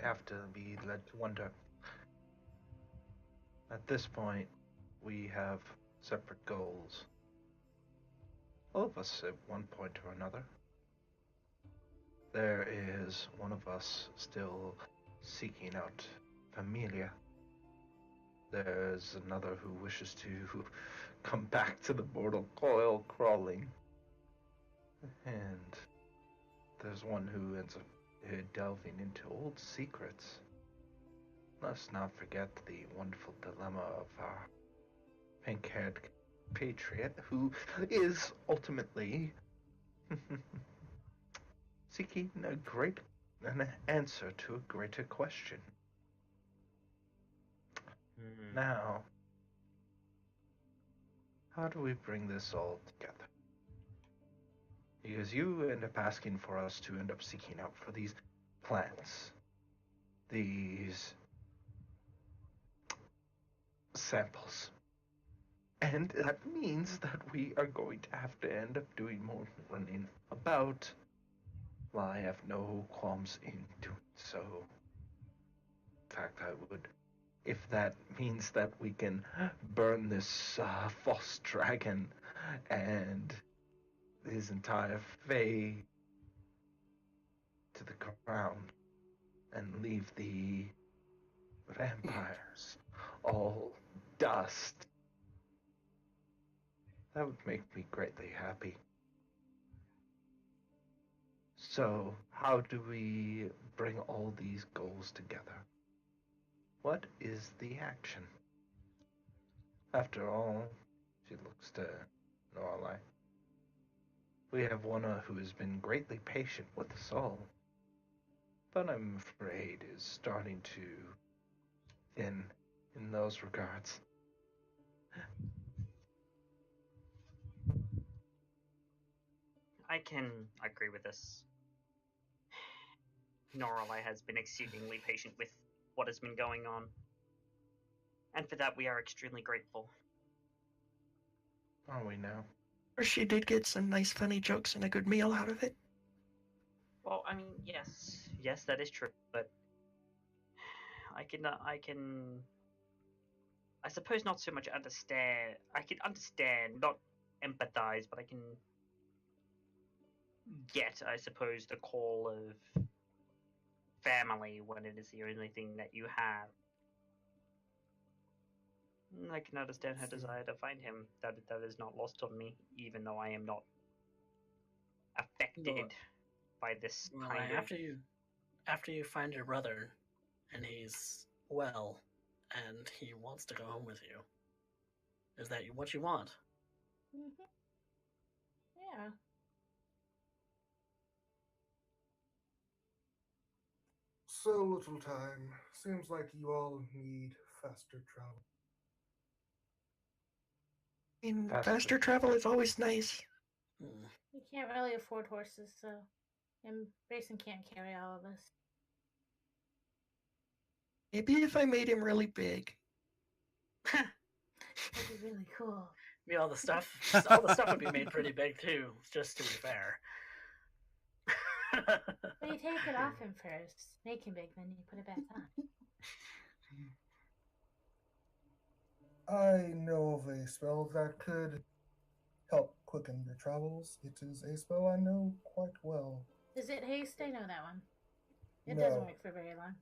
[SPEAKER 3] have to be led to wonder. At this point, we have separate goals. All of us at one point or another. There is one of us still seeking out Familia. There's another who wishes to come back to the mortal coil crawling. And there's one who ends up delving into old secrets. Let's not forget the wonderful dilemma of our pink-haired patriot, who is ultimately seeking an answer to a greater question. Now, how do we bring this all together? Because you end up asking for us to end up seeking out for these plants, these samples. And that means that we are going to have to end up doing more running about. Well, I have no qualms in doing so. In fact, I would, if that means that we can burn this false dragon and his entire fae to the ground and leave the vampires all dust. That would make me greatly happy. So, how do we bring all these goals together? What is the action? After all, she looks to Lorelei. We have one who has been greatly patient with us all, but I'm afraid is starting to thin in those regards.
[SPEAKER 6] I can agree with this. Norelai has been exceedingly patient with what has been going on. And for that, we are extremely grateful.
[SPEAKER 3] Are we now?
[SPEAKER 4] Or she did get some nice funny jokes and a good meal out of it.
[SPEAKER 6] Well, I mean, yes, that is true. But I suppose not so much understand. I can understand, not empathize, but I can get, I suppose, the call of family when it is the only thing that you have. I can understand her desire to find him. That is not lost on me, even though I am not affected by this
[SPEAKER 2] Well,
[SPEAKER 6] kind of.
[SPEAKER 2] after you find your brother, and he's well, and he wants to go home with you, is that what you want?
[SPEAKER 7] Mm-hmm. Yeah.
[SPEAKER 5] So little time. Seems like you all need faster travel.
[SPEAKER 4] I mean, faster travel is always nice.
[SPEAKER 7] We can't really afford horses, so. And Grayson can't carry all of us.
[SPEAKER 4] Maybe if I made him really big.
[SPEAKER 7] That'd be really cool.
[SPEAKER 2] I mean, all the stuff would be made pretty big too. Just to be fair.
[SPEAKER 7] Well, you take it off him first, make him big, then you put it back on.
[SPEAKER 5] I know of a spell that could help quicken your travels. It is a spell I know quite well.
[SPEAKER 7] Is it haste? I know that one. It
[SPEAKER 5] No.
[SPEAKER 7] doesn't work for very long.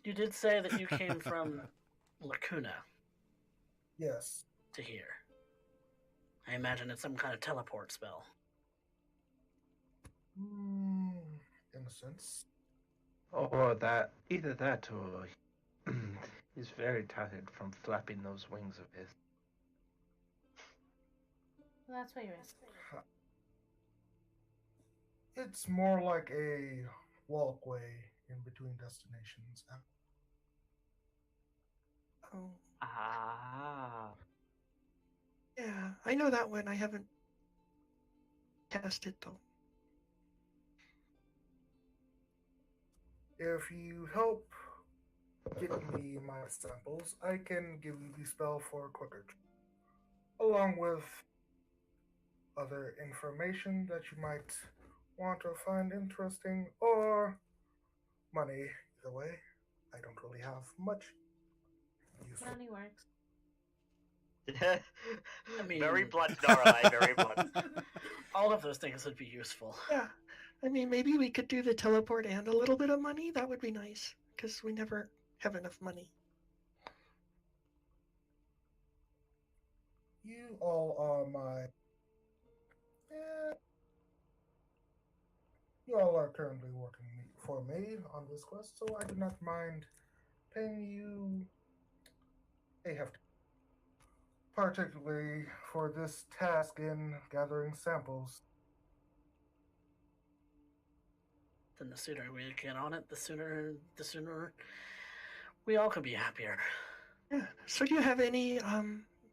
[SPEAKER 2] You did say that you came from Lacuna
[SPEAKER 5] Yes.
[SPEAKER 2] to here. I imagine it's some kind of teleport spell.
[SPEAKER 5] In a sense.
[SPEAKER 3] Or that, either that or he's very tired from flapping those wings of his.
[SPEAKER 7] Well, that's why you're asking.
[SPEAKER 5] It's more like a walkway in between destinations.
[SPEAKER 4] Oh,
[SPEAKER 6] Ah.
[SPEAKER 4] yeah. I know that one. I haven't cast it though.
[SPEAKER 5] If you help get me my samples, I can give you the spell for a quicker, along with other information that you might want or find interesting, or money. Either way, I don't really have much use for.
[SPEAKER 7] Money works.
[SPEAKER 2] I mean-
[SPEAKER 6] very blunt, Darla, very blunt.
[SPEAKER 2] All of those things would be useful.
[SPEAKER 4] Yeah. I mean, maybe we could do the teleport and a little bit of money. That would be nice, because we never have enough money.
[SPEAKER 5] You all are my. You all are currently working for me on this quest, so I do not mind paying you a hefty, particularly for this task in gathering samples.
[SPEAKER 2] Then the sooner we get on it, the sooner we all could be happier.
[SPEAKER 4] Yeah. So do you have any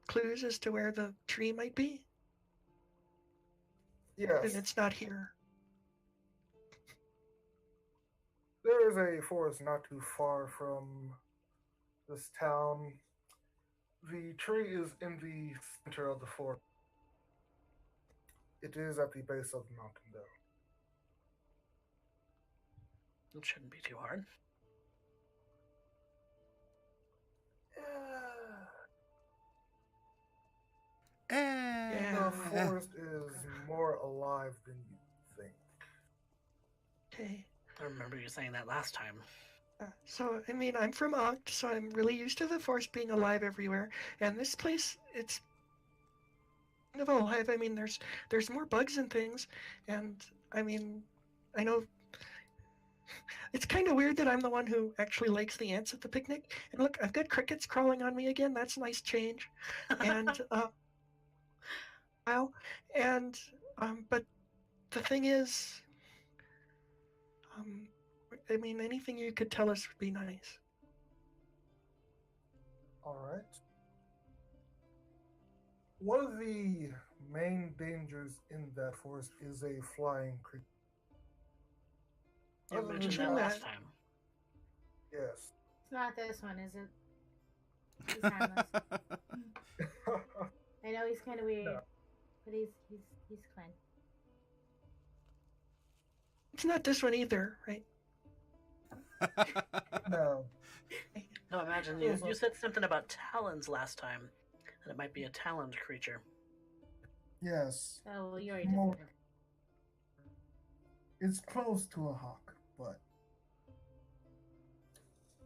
[SPEAKER 4] clues as to where the tree might be?
[SPEAKER 5] Yes,
[SPEAKER 4] And it's not here.
[SPEAKER 5] there is a forest not too far from this town. The tree is in the center of the forest. It is at the base of the mountain, though.
[SPEAKER 2] It shouldn't be too hard.
[SPEAKER 5] The forest is more alive than you think.
[SPEAKER 4] Okay.
[SPEAKER 2] I remember you saying that last time.
[SPEAKER 4] So, I mean, I'm from Oct, so I'm really used to the forest being alive everywhere. And this place, it's kind of alive. I mean, there's more bugs and things. And, I mean, I know it's kind of weird that I'm the one who actually likes the ants at the picnic. And look, I've got crickets crawling on me again. That's a nice change. And, well, and, but the thing is, I mean, anything you could tell us would be nice.
[SPEAKER 5] All right. One of the main dangers in that forest is a flying creature.
[SPEAKER 2] You
[SPEAKER 5] Other than
[SPEAKER 2] mentioned that
[SPEAKER 4] that-
[SPEAKER 2] last time.
[SPEAKER 5] Yes.
[SPEAKER 7] It's not this one, is it? He's harmless. I know he's kind of weird,
[SPEAKER 5] No.
[SPEAKER 7] but he's fine.
[SPEAKER 4] It's not this one either, right?
[SPEAKER 5] No.
[SPEAKER 2] No, imagine you said something about talons last time, and it might be a taloned creature.
[SPEAKER 5] Yes.
[SPEAKER 7] Oh, well, you already
[SPEAKER 5] More-
[SPEAKER 7] decided.
[SPEAKER 5] It's close to a hawk, but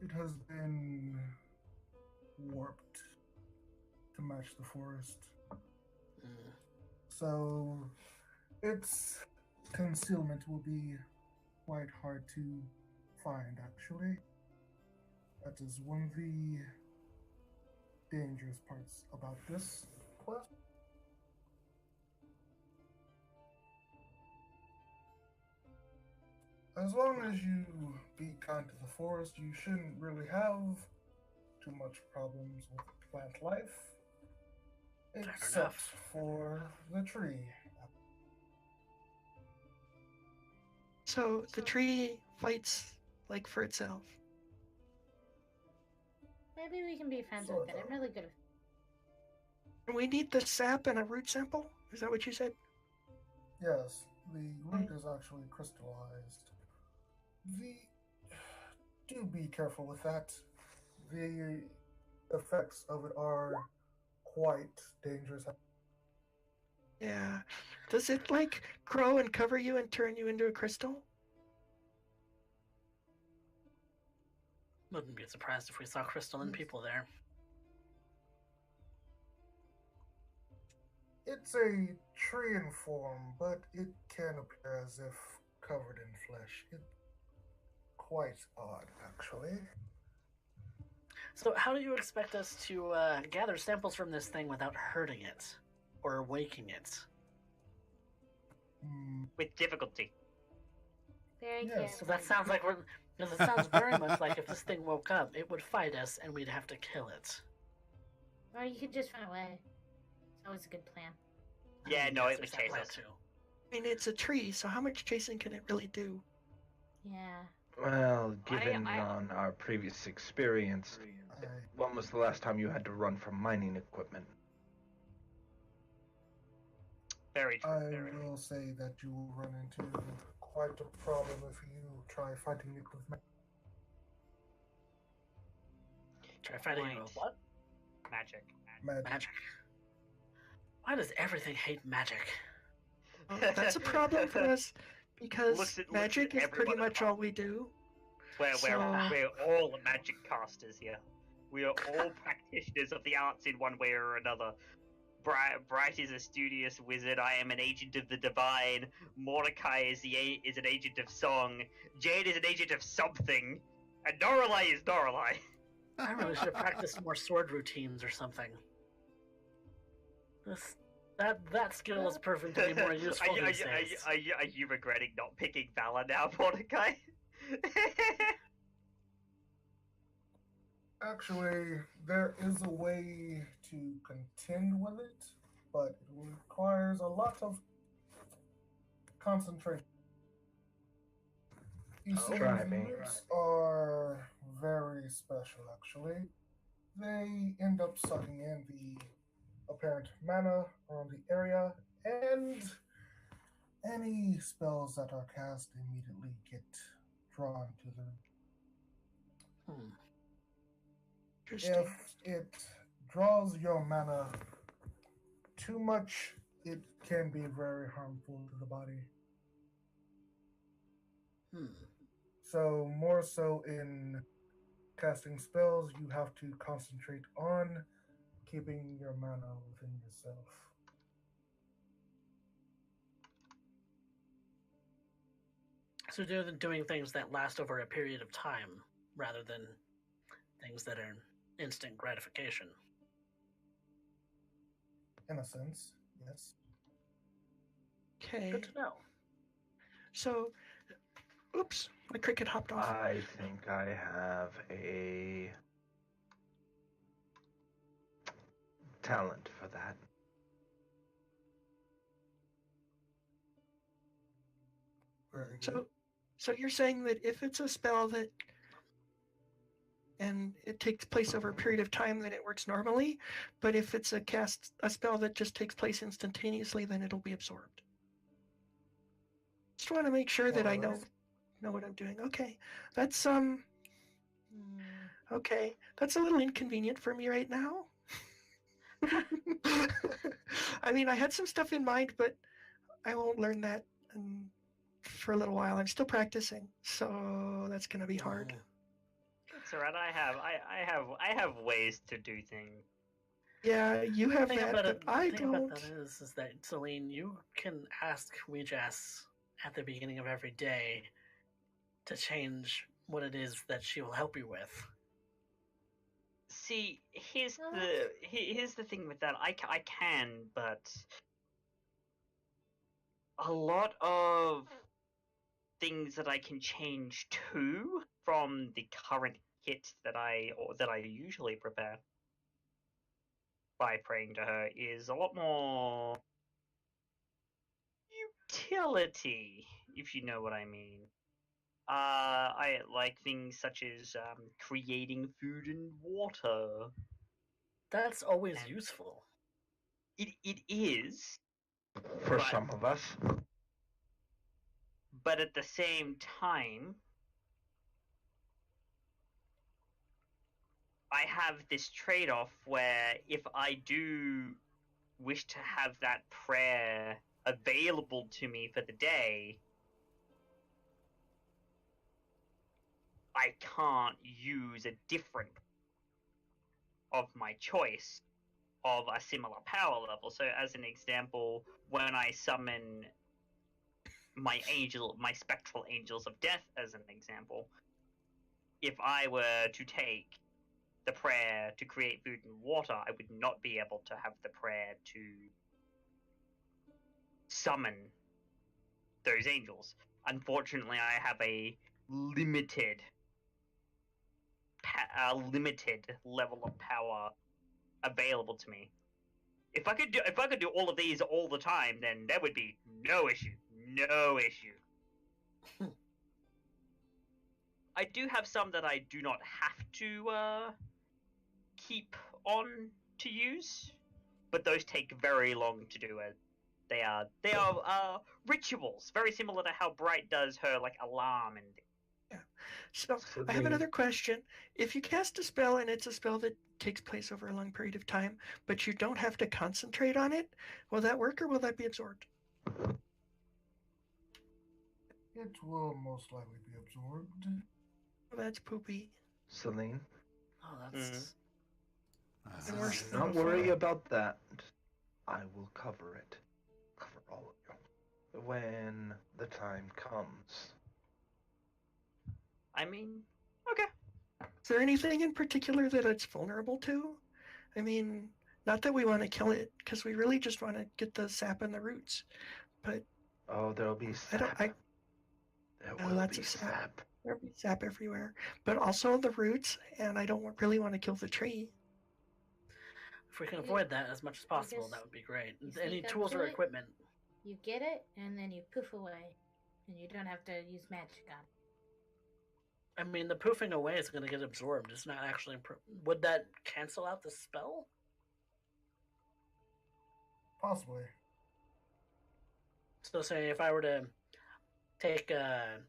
[SPEAKER 5] it has been warped to match the forest.
[SPEAKER 2] Mm.
[SPEAKER 5] So its concealment will be quite hard to find, actually. That is one of the dangerous parts about this quest. As long as you be kind to the forest, you shouldn't really have too much problems with plant life. Except
[SPEAKER 2] enough.
[SPEAKER 5] for the tree.
[SPEAKER 4] So the tree fights like for itself.
[SPEAKER 7] Maybe we can be friends
[SPEAKER 5] Sort
[SPEAKER 7] with it.
[SPEAKER 5] of.
[SPEAKER 7] I'm really good
[SPEAKER 4] We need the sap and a root sample? Is that what you said?
[SPEAKER 5] Yes, the root is actually crystallized. The Do be careful with that. The effects of it are quite dangerous.
[SPEAKER 4] Yeah. Does it, like, grow and cover you and turn you into a crystal?
[SPEAKER 2] Wouldn't be surprised if we saw crystalline people there.
[SPEAKER 5] It's a tree in form, but it can appear as if covered in flesh. It's quite odd, actually.
[SPEAKER 2] So, how do you expect us to gather samples from this thing without hurting it or waking it?
[SPEAKER 6] With difficulty.
[SPEAKER 7] Very
[SPEAKER 5] Yes.
[SPEAKER 7] careful.
[SPEAKER 2] So that sounds like we're. Because it sounds very much like if this thing woke up, it would fight us and we'd have to kill it.
[SPEAKER 7] Or you could just run away. It's always a good plan.
[SPEAKER 6] Yeah, no,
[SPEAKER 2] Yes,
[SPEAKER 6] it would
[SPEAKER 2] there's that
[SPEAKER 6] chase
[SPEAKER 2] plan
[SPEAKER 6] us.
[SPEAKER 2] too.
[SPEAKER 4] I mean, it's a tree, so how much chasing can it really do?
[SPEAKER 7] Yeah.
[SPEAKER 3] Well, given
[SPEAKER 6] I-
[SPEAKER 3] on our previous experience, when was the last time you had to run from mining equipment?
[SPEAKER 6] Very true.
[SPEAKER 5] I
[SPEAKER 6] very true.
[SPEAKER 5] will say that you will run into quite a problem if you try fighting it with
[SPEAKER 2] Try fighting it
[SPEAKER 6] Right.
[SPEAKER 2] with what?
[SPEAKER 6] Magic.
[SPEAKER 5] magic.
[SPEAKER 2] Magic. Why does everything hate magic?
[SPEAKER 4] Well, that's a problem for us because
[SPEAKER 6] Looks at
[SPEAKER 4] magic is pretty
[SPEAKER 6] everyone
[SPEAKER 4] much all we do.
[SPEAKER 6] We're
[SPEAKER 4] So-
[SPEAKER 6] all magic casters here. We are all practitioners of the arts in one way or another. Bright is a studious wizard. I am an agent of the divine. Mordecai is an agent of song. Jade is an agent of something. And Doralei is Doralei.
[SPEAKER 2] I really should have practiced more sword routines or something. That skill is proving to be more useful these days.
[SPEAKER 6] Are you regretting not picking Valor now, Mordecai?
[SPEAKER 5] Actually, there is a way to contend with it, but it requires a lot of concentration. You see,
[SPEAKER 3] Try me.
[SPEAKER 5] roots are very special, actually. They end up sucking in the apparent mana around the area, and any spells that are cast immediately get drawn to them.
[SPEAKER 2] Hmm.
[SPEAKER 4] Interesting.
[SPEAKER 5] If it draws your mana too much, it can be very harmful to the body.
[SPEAKER 2] Hmm.
[SPEAKER 5] So, more so in casting spells, you have to concentrate on keeping your mana within yourself.
[SPEAKER 2] So doing things that last over a period of time rather than things that are instant gratification.
[SPEAKER 5] In a sense, yes.
[SPEAKER 4] Okay.
[SPEAKER 2] Good to know.
[SPEAKER 4] So, oops, my cricket hopped off.
[SPEAKER 3] I think I have a talent for that.
[SPEAKER 5] Very good.
[SPEAKER 4] So you're saying that if it's a spell that and it takes place over a period of time, then it works normally, but if it's a spell that just takes place instantaneously, then it'll be absorbed. Just want to make sure that I know what I'm doing. Okay, that's okay. That's a little inconvenient for me right now. I mean, I had some stuff in mind, but I won't learn that for a little while. I'm still practicing, so that's gonna be hard.
[SPEAKER 6] It's alright. I have ways to do things.
[SPEAKER 4] Yeah, you have
[SPEAKER 2] The thing
[SPEAKER 4] that,
[SPEAKER 2] about
[SPEAKER 4] but
[SPEAKER 2] it,
[SPEAKER 4] I
[SPEAKER 2] the thing about
[SPEAKER 4] don't.
[SPEAKER 2] that is that Celine, you can ask Weejass at the beginning of every day to change what it is that she will help you with.
[SPEAKER 6] See, here's
[SPEAKER 7] What?
[SPEAKER 6] here's the thing with that. I can, but a lot of things that I can change to from the current kit that I usually prepare by praying to her is a lot more utility, if you know what I mean. I like things such as creating food and water.
[SPEAKER 2] That's always
[SPEAKER 6] And-
[SPEAKER 2] useful.
[SPEAKER 6] It is,
[SPEAKER 3] For
[SPEAKER 6] But-
[SPEAKER 3] some of us.
[SPEAKER 6] but at the same time, I have this trade-off where if I do wish to have that prayer available to me for the day, I can't use a different of my choice of a similar power level. So, as an example, when I summon my spectral angels of death, as an example, if I were to take the prayer to create food and water, I would not be able to have the prayer to summon those angels. Unfortunately, I have a limited level of power available to me. If I could do all of these all the time, then there would be no issue. No issue. I do have some that I do not have to keep on to use, but those take very long to do. They are rituals, very similar to how Bright does her like alarm and.
[SPEAKER 4] So
[SPEAKER 3] So
[SPEAKER 4] I have
[SPEAKER 3] they-
[SPEAKER 4] another question. If you cast a spell and it's a spell that takes place over a long period of time, but you don't have to concentrate on it, will that work or will that be absorbed?
[SPEAKER 5] It will most likely be absorbed.
[SPEAKER 4] Well, that's poopy.
[SPEAKER 3] Celine,
[SPEAKER 2] Oh, that's
[SPEAKER 4] And we're
[SPEAKER 1] Ah.
[SPEAKER 4] s-
[SPEAKER 3] do not worry about that. I will cover it. Cover all of you. When the time comes.
[SPEAKER 6] I mean, okay.
[SPEAKER 4] Is there anything in particular that it's vulnerable to? I mean, not that we want to kill it, because we really just want to get the sap and the roots. But
[SPEAKER 3] Oh, there'll be
[SPEAKER 4] I
[SPEAKER 3] sap.
[SPEAKER 4] don't.
[SPEAKER 3] There
[SPEAKER 4] Oh,
[SPEAKER 3] will
[SPEAKER 4] lots
[SPEAKER 3] be
[SPEAKER 4] of sap.
[SPEAKER 3] sap.
[SPEAKER 4] There'll be sap everywhere, but also the roots, and I don't really want to kill the tree.
[SPEAKER 2] if we can
[SPEAKER 7] You-
[SPEAKER 2] avoid that as much as possible,
[SPEAKER 7] just-
[SPEAKER 2] that would be great.
[SPEAKER 7] you
[SPEAKER 2] Any
[SPEAKER 7] sneak up
[SPEAKER 2] tools
[SPEAKER 7] to
[SPEAKER 2] or
[SPEAKER 7] it.
[SPEAKER 2] equipment?
[SPEAKER 7] You get it, and then you poof away, and you don't have to use magic on it.
[SPEAKER 2] I mean, the poofing away is going to get absorbed. It's not actually. Would that cancel out the spell?
[SPEAKER 5] Possibly.
[SPEAKER 2] So, say if I were to take a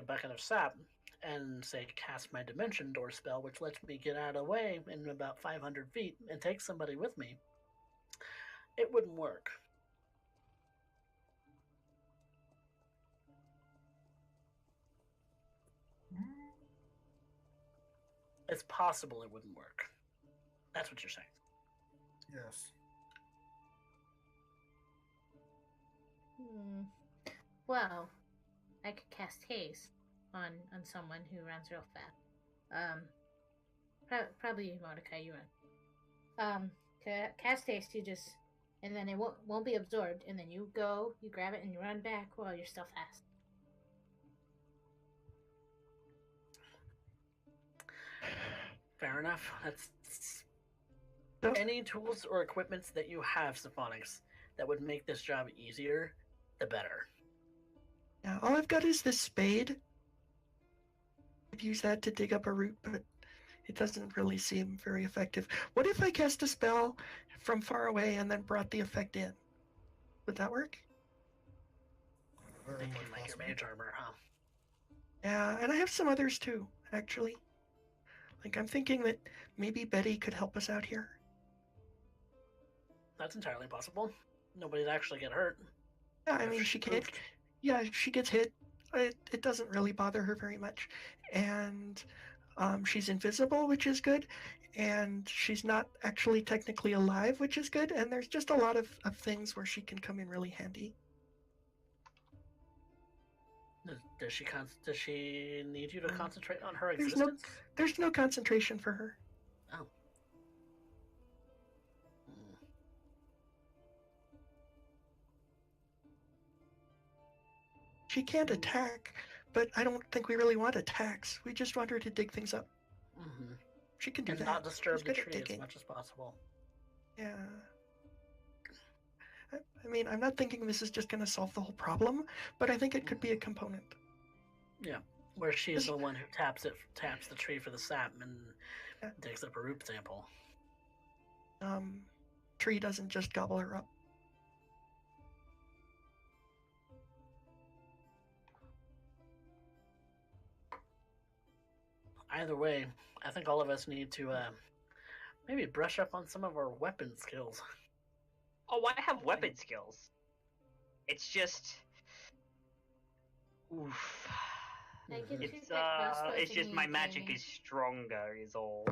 [SPEAKER 2] bucket of sap and say cast my dimension door spell, which lets me get out of the way in about 500 feet and take somebody with me, it wouldn't work. It's possible it wouldn't work. That's what you're saying.
[SPEAKER 5] Yes.
[SPEAKER 7] Well, I could cast haste on someone who runs real fast. Probably Mordecai, you run. Cast haste, you just, and then it won't be absorbed, and then you go, you grab it, and you run back while you're still fast.
[SPEAKER 2] Fair enough. That's
[SPEAKER 4] So-
[SPEAKER 2] any tools or equipments that you have, Syphonix, that would make this job easier, the better.
[SPEAKER 4] Now, all I've got is this spade. I'd use that to dig up a root, but it doesn't really seem very effective. What if I cast a spell from far away and then brought the effect in? Would that work?
[SPEAKER 5] Very
[SPEAKER 2] Thinking
[SPEAKER 5] much
[SPEAKER 2] like your
[SPEAKER 5] possible.
[SPEAKER 2] mage armor, huh?
[SPEAKER 4] Yeah, and I have some others too, actually. Like, I'm thinking that maybe Betty could help us out here.
[SPEAKER 2] That's entirely possible. Nobody'd actually get hurt.
[SPEAKER 4] Yeah, I
[SPEAKER 2] If
[SPEAKER 4] mean,
[SPEAKER 2] she
[SPEAKER 4] she can't.
[SPEAKER 2] poofed.
[SPEAKER 4] Yeah, she gets hit. It doesn't really bother her very much. And she's invisible, which is good. And she's not actually technically alive, which is good. And there's just a lot of things where she can come in really handy.
[SPEAKER 2] Does she need you to
[SPEAKER 4] Um,
[SPEAKER 2] concentrate on her
[SPEAKER 4] there's no-
[SPEAKER 2] existence?
[SPEAKER 4] There's no concentration for her.
[SPEAKER 2] Hmm.
[SPEAKER 4] She can't attack, but I don't think we really want attacks. We just want her to dig things up.
[SPEAKER 2] Mm-hmm.
[SPEAKER 4] She can do
[SPEAKER 2] And
[SPEAKER 4] that.
[SPEAKER 2] not disturb
[SPEAKER 4] She's
[SPEAKER 2] the
[SPEAKER 4] good at
[SPEAKER 2] tree as
[SPEAKER 4] digging.
[SPEAKER 2] much as possible.
[SPEAKER 4] Yeah. I mean, I'm not thinking this is just going to solve the whole problem, but I think it could be a component.
[SPEAKER 2] Yeah, where she's
[SPEAKER 4] This-
[SPEAKER 2] the one who taps the tree for the sap and
[SPEAKER 4] Yeah.
[SPEAKER 2] digs up a root sample.
[SPEAKER 4] tree doesn't just gobble her up.
[SPEAKER 2] Either way, I think all of us need to maybe brush up on some of our weapon skills.
[SPEAKER 6] Oh, I have weapon skills. It's just, oof.
[SPEAKER 7] Like, if you
[SPEAKER 6] It's
[SPEAKER 7] get crossbows
[SPEAKER 6] it's
[SPEAKER 7] and
[SPEAKER 6] just
[SPEAKER 7] you
[SPEAKER 6] my
[SPEAKER 7] do
[SPEAKER 6] magic
[SPEAKER 7] any-
[SPEAKER 6] is stronger, is all.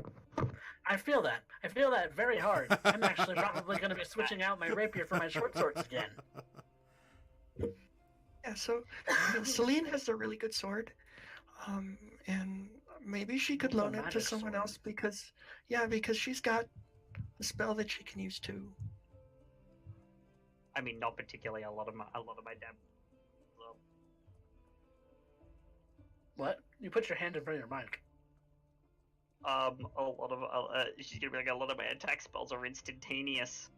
[SPEAKER 2] I feel that. I feel that very hard. I'm actually probably going to be switching out my rapier for my short swords again.
[SPEAKER 4] Yeah, so I mean, Celine has a really good sword, and maybe she could
[SPEAKER 2] It's a
[SPEAKER 4] loan it to
[SPEAKER 2] magic
[SPEAKER 4] someone
[SPEAKER 2] sword.
[SPEAKER 4] else because she's got a spell that she can use too.
[SPEAKER 6] I mean, not particularly. A lot of my damage. Well,
[SPEAKER 2] What? You put your hand in front of your mic.
[SPEAKER 6] a lot of she's gonna be like, a lot of my attack spells are instantaneous.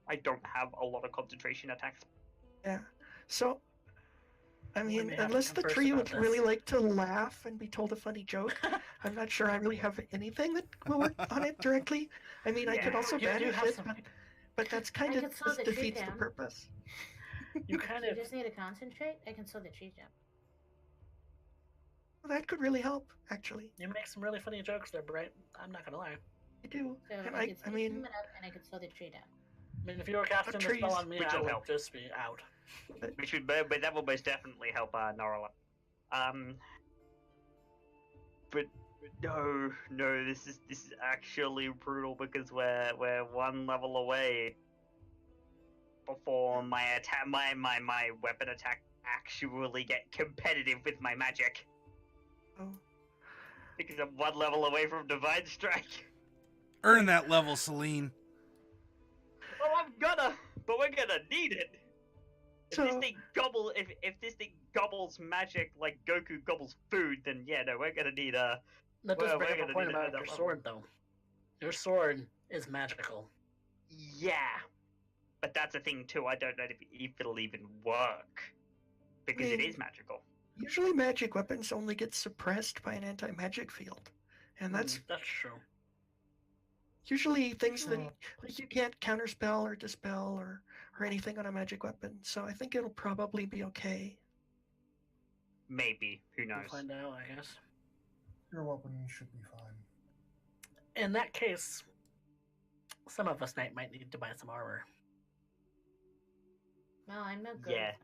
[SPEAKER 6] I don't have a lot of concentration attacks.
[SPEAKER 4] Yeah. So, I
[SPEAKER 2] We
[SPEAKER 4] mean,
[SPEAKER 2] may have to
[SPEAKER 4] unless the
[SPEAKER 2] converse
[SPEAKER 4] tree
[SPEAKER 2] about
[SPEAKER 4] would really
[SPEAKER 2] this.
[SPEAKER 4] like to laugh and be told a funny joke, I'm not sure I really have anything that will work on it directly. I mean, I could
[SPEAKER 6] Yeah,
[SPEAKER 4] also
[SPEAKER 2] You do
[SPEAKER 4] banish
[SPEAKER 2] have
[SPEAKER 4] it,
[SPEAKER 2] some.
[SPEAKER 4] but that's kind
[SPEAKER 7] I
[SPEAKER 4] of
[SPEAKER 7] could slow the tree
[SPEAKER 4] defeats the
[SPEAKER 7] down.
[SPEAKER 4] purpose.
[SPEAKER 2] You kind
[SPEAKER 7] You
[SPEAKER 2] of.
[SPEAKER 7] just need to concentrate. I can slow the tree down.
[SPEAKER 4] That could really help, actually.
[SPEAKER 2] You make some really funny jokes there, Bright. I'm not gonna lie.
[SPEAKER 4] I do.
[SPEAKER 7] So
[SPEAKER 4] And
[SPEAKER 7] I could
[SPEAKER 4] I mean,
[SPEAKER 7] it up and I could slow the tree down.
[SPEAKER 2] I mean, if you were casting the
[SPEAKER 4] trees,
[SPEAKER 2] spell on me,
[SPEAKER 6] which
[SPEAKER 2] I
[SPEAKER 6] will
[SPEAKER 2] would
[SPEAKER 6] help.
[SPEAKER 2] just be out.
[SPEAKER 6] Which would, but that will most definitely help Norla. But no, this is actually brutal because we're one level away before my attack, my weapon attack actually get competitive with my magic.
[SPEAKER 4] oh,
[SPEAKER 6] Because I'm one level away from Divine Strike.
[SPEAKER 1] Earn that level, Celine.
[SPEAKER 6] Oh, but we're gonna need it. If
[SPEAKER 4] So-
[SPEAKER 6] this thing if this thing gobbles magic like Goku gobbles food, then yeah, no, we're gonna need
[SPEAKER 2] That does
[SPEAKER 6] Well,
[SPEAKER 2] bring
[SPEAKER 6] we're
[SPEAKER 2] up a
[SPEAKER 6] gonna
[SPEAKER 2] point
[SPEAKER 6] need
[SPEAKER 2] about
[SPEAKER 6] another
[SPEAKER 2] your
[SPEAKER 6] level.
[SPEAKER 2] sword, though. Your sword is magical.
[SPEAKER 6] yeah. But that's a thing too. I don't know if it'll even work because it
[SPEAKER 4] mean-
[SPEAKER 6] is magical.
[SPEAKER 4] usually magic weapons only get suppressed by an anti-magic field, and that's
[SPEAKER 2] That's true.
[SPEAKER 4] usually things that
[SPEAKER 5] Uh,
[SPEAKER 4] like you can't counterspell or dispel or anything on a magic weapon. So I think it'll probably be okay.
[SPEAKER 6] Maybe. Who
[SPEAKER 2] We'll
[SPEAKER 6] knows?
[SPEAKER 2] find out, I guess.
[SPEAKER 5] your weapon should be fine.
[SPEAKER 2] In that case, some of us might need to buy some armor.
[SPEAKER 7] Well, I'm no good.
[SPEAKER 6] Yeah.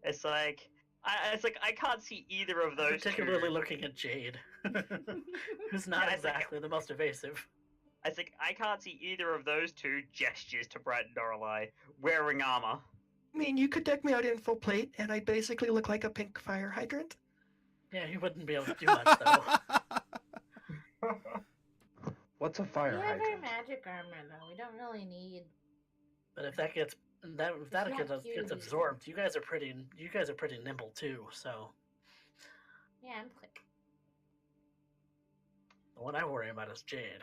[SPEAKER 6] It's like I can't see either of those
[SPEAKER 2] Particularly
[SPEAKER 6] two.
[SPEAKER 2] looking at Jade, who's not
[SPEAKER 6] Yeah, it's like-
[SPEAKER 2] exactly the most evasive.
[SPEAKER 6] I think I can't see either of those two gestures to Bright and Lorelei wearing armor.
[SPEAKER 4] I mean, you could deck me out in full plate, and I'd basically look like a pink fire hydrant.
[SPEAKER 2] Yeah, he wouldn't be able to do much though.
[SPEAKER 3] What's a
[SPEAKER 7] We
[SPEAKER 3] fire
[SPEAKER 7] have our
[SPEAKER 3] hydrant?
[SPEAKER 7] magic armor though. We don't really need.
[SPEAKER 2] But if that gets
[SPEAKER 7] It's not
[SPEAKER 2] gets
[SPEAKER 7] huge.
[SPEAKER 2] absorbed, you guys are pretty nimble too. So
[SPEAKER 7] Yeah, I'm quick.
[SPEAKER 2] the one I worry about is Jade.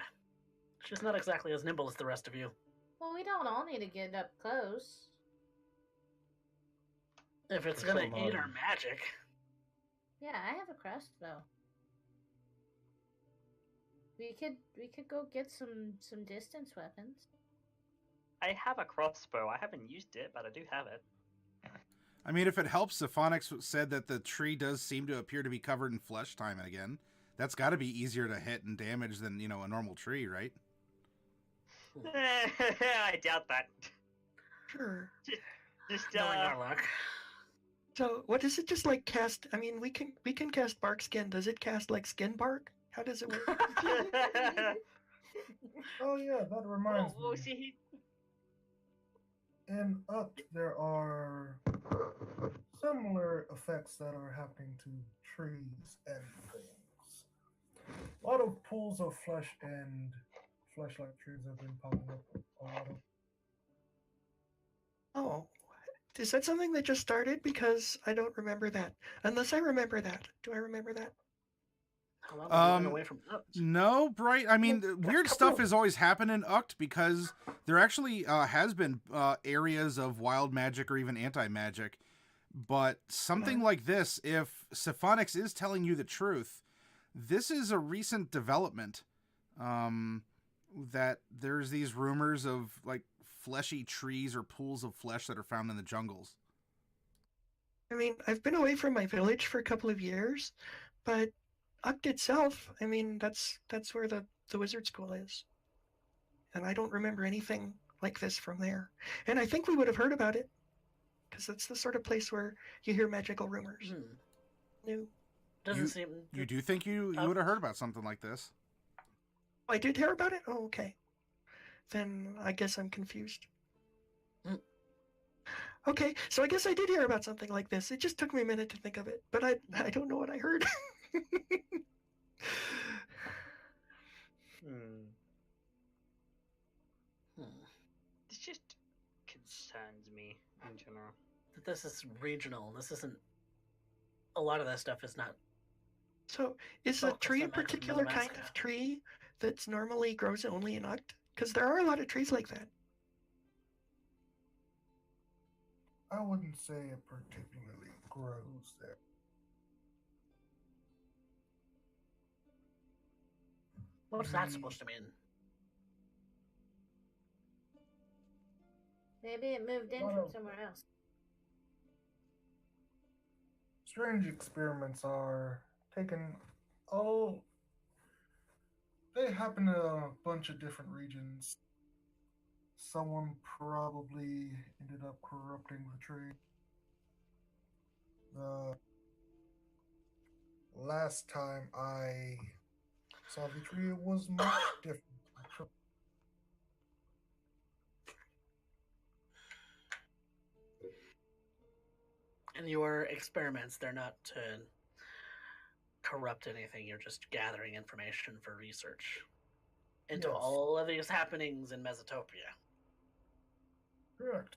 [SPEAKER 2] She's not exactly as nimble as the rest of you.
[SPEAKER 7] Well, we don't all need to get up close.
[SPEAKER 2] If it's
[SPEAKER 3] For
[SPEAKER 2] gonna
[SPEAKER 3] some,
[SPEAKER 2] eat our magic,
[SPEAKER 7] Yeah, I have a crossbow. We could go get some distance weapons.
[SPEAKER 6] I have a crossbow. I haven't used it, but I do have it.
[SPEAKER 1] I mean, if it helps, Syphonix said that the tree does seem to appear to be covered in flesh time and again. That's got to be easier to hit and damage than, a normal tree, right?
[SPEAKER 6] I doubt that.
[SPEAKER 4] Sure.
[SPEAKER 6] Just
[SPEAKER 2] knowing our luck.
[SPEAKER 4] So what does it just like cast? I mean, we can cast bark skin. Does it cast like skin bark? How does it work?
[SPEAKER 5] Oh yeah, that reminds
[SPEAKER 6] well,
[SPEAKER 5] me.
[SPEAKER 6] see,
[SPEAKER 5] In Up, there are similar effects that are happening to trees and things. A lot of pools of flesh and flesh-like trees have been popping up. A lot of.
[SPEAKER 4] Oh, is that something that just started? Because I don't remember that. Unless I remember that. Do I remember that?
[SPEAKER 2] How long have you been
[SPEAKER 1] Um,
[SPEAKER 2] away from
[SPEAKER 1] No, Bright. I mean,
[SPEAKER 2] Well,
[SPEAKER 1] weird
[SPEAKER 2] a
[SPEAKER 1] stuff
[SPEAKER 2] couple-
[SPEAKER 1] has always happened in Uct because there actually has been areas of wild magic or even anti-magic. But something like this, if Syphonix is telling you the truth, this is a recent development. that there's these rumors of like fleshy trees or pools of flesh that are found in the jungles.
[SPEAKER 4] I mean, I've been away from my village for a couple of years, but Uct itself, I mean, that's where the wizard school is. And I don't remember anything like this from there. And I think we would have heard about it, because it's the sort of place where you hear magical rumors. No.
[SPEAKER 2] Doesn't seem.
[SPEAKER 1] You do think you would have heard about something like this?
[SPEAKER 4] I did hear about it? Oh, okay. Then I guess I'm confused. Okay, so I guess I did hear about something like this. It just took me a minute to think of it, but I don't know what I heard.
[SPEAKER 6] This just concerns me in general.
[SPEAKER 2] This is regional. This isn't. A lot of that stuff is not.
[SPEAKER 4] So, is a tree a particular kind of tree that's normally grows only in Uct? Because there are a lot of trees like that.
[SPEAKER 5] I wouldn't say it particularly grows there.
[SPEAKER 2] What's that supposed to mean?
[SPEAKER 7] Maybe it moved in from somewhere else.
[SPEAKER 5] Strange experiments are taken. Oh, they happen in a bunch of different regions. Someone probably ended up corrupting the tree. The last time I saw the tree, it was much different.
[SPEAKER 2] In your experiments, they're not to corrupt anything. You're just gathering information for research into
[SPEAKER 5] Yes.
[SPEAKER 2] all of these happenings in Mesotopia.
[SPEAKER 5] Correct.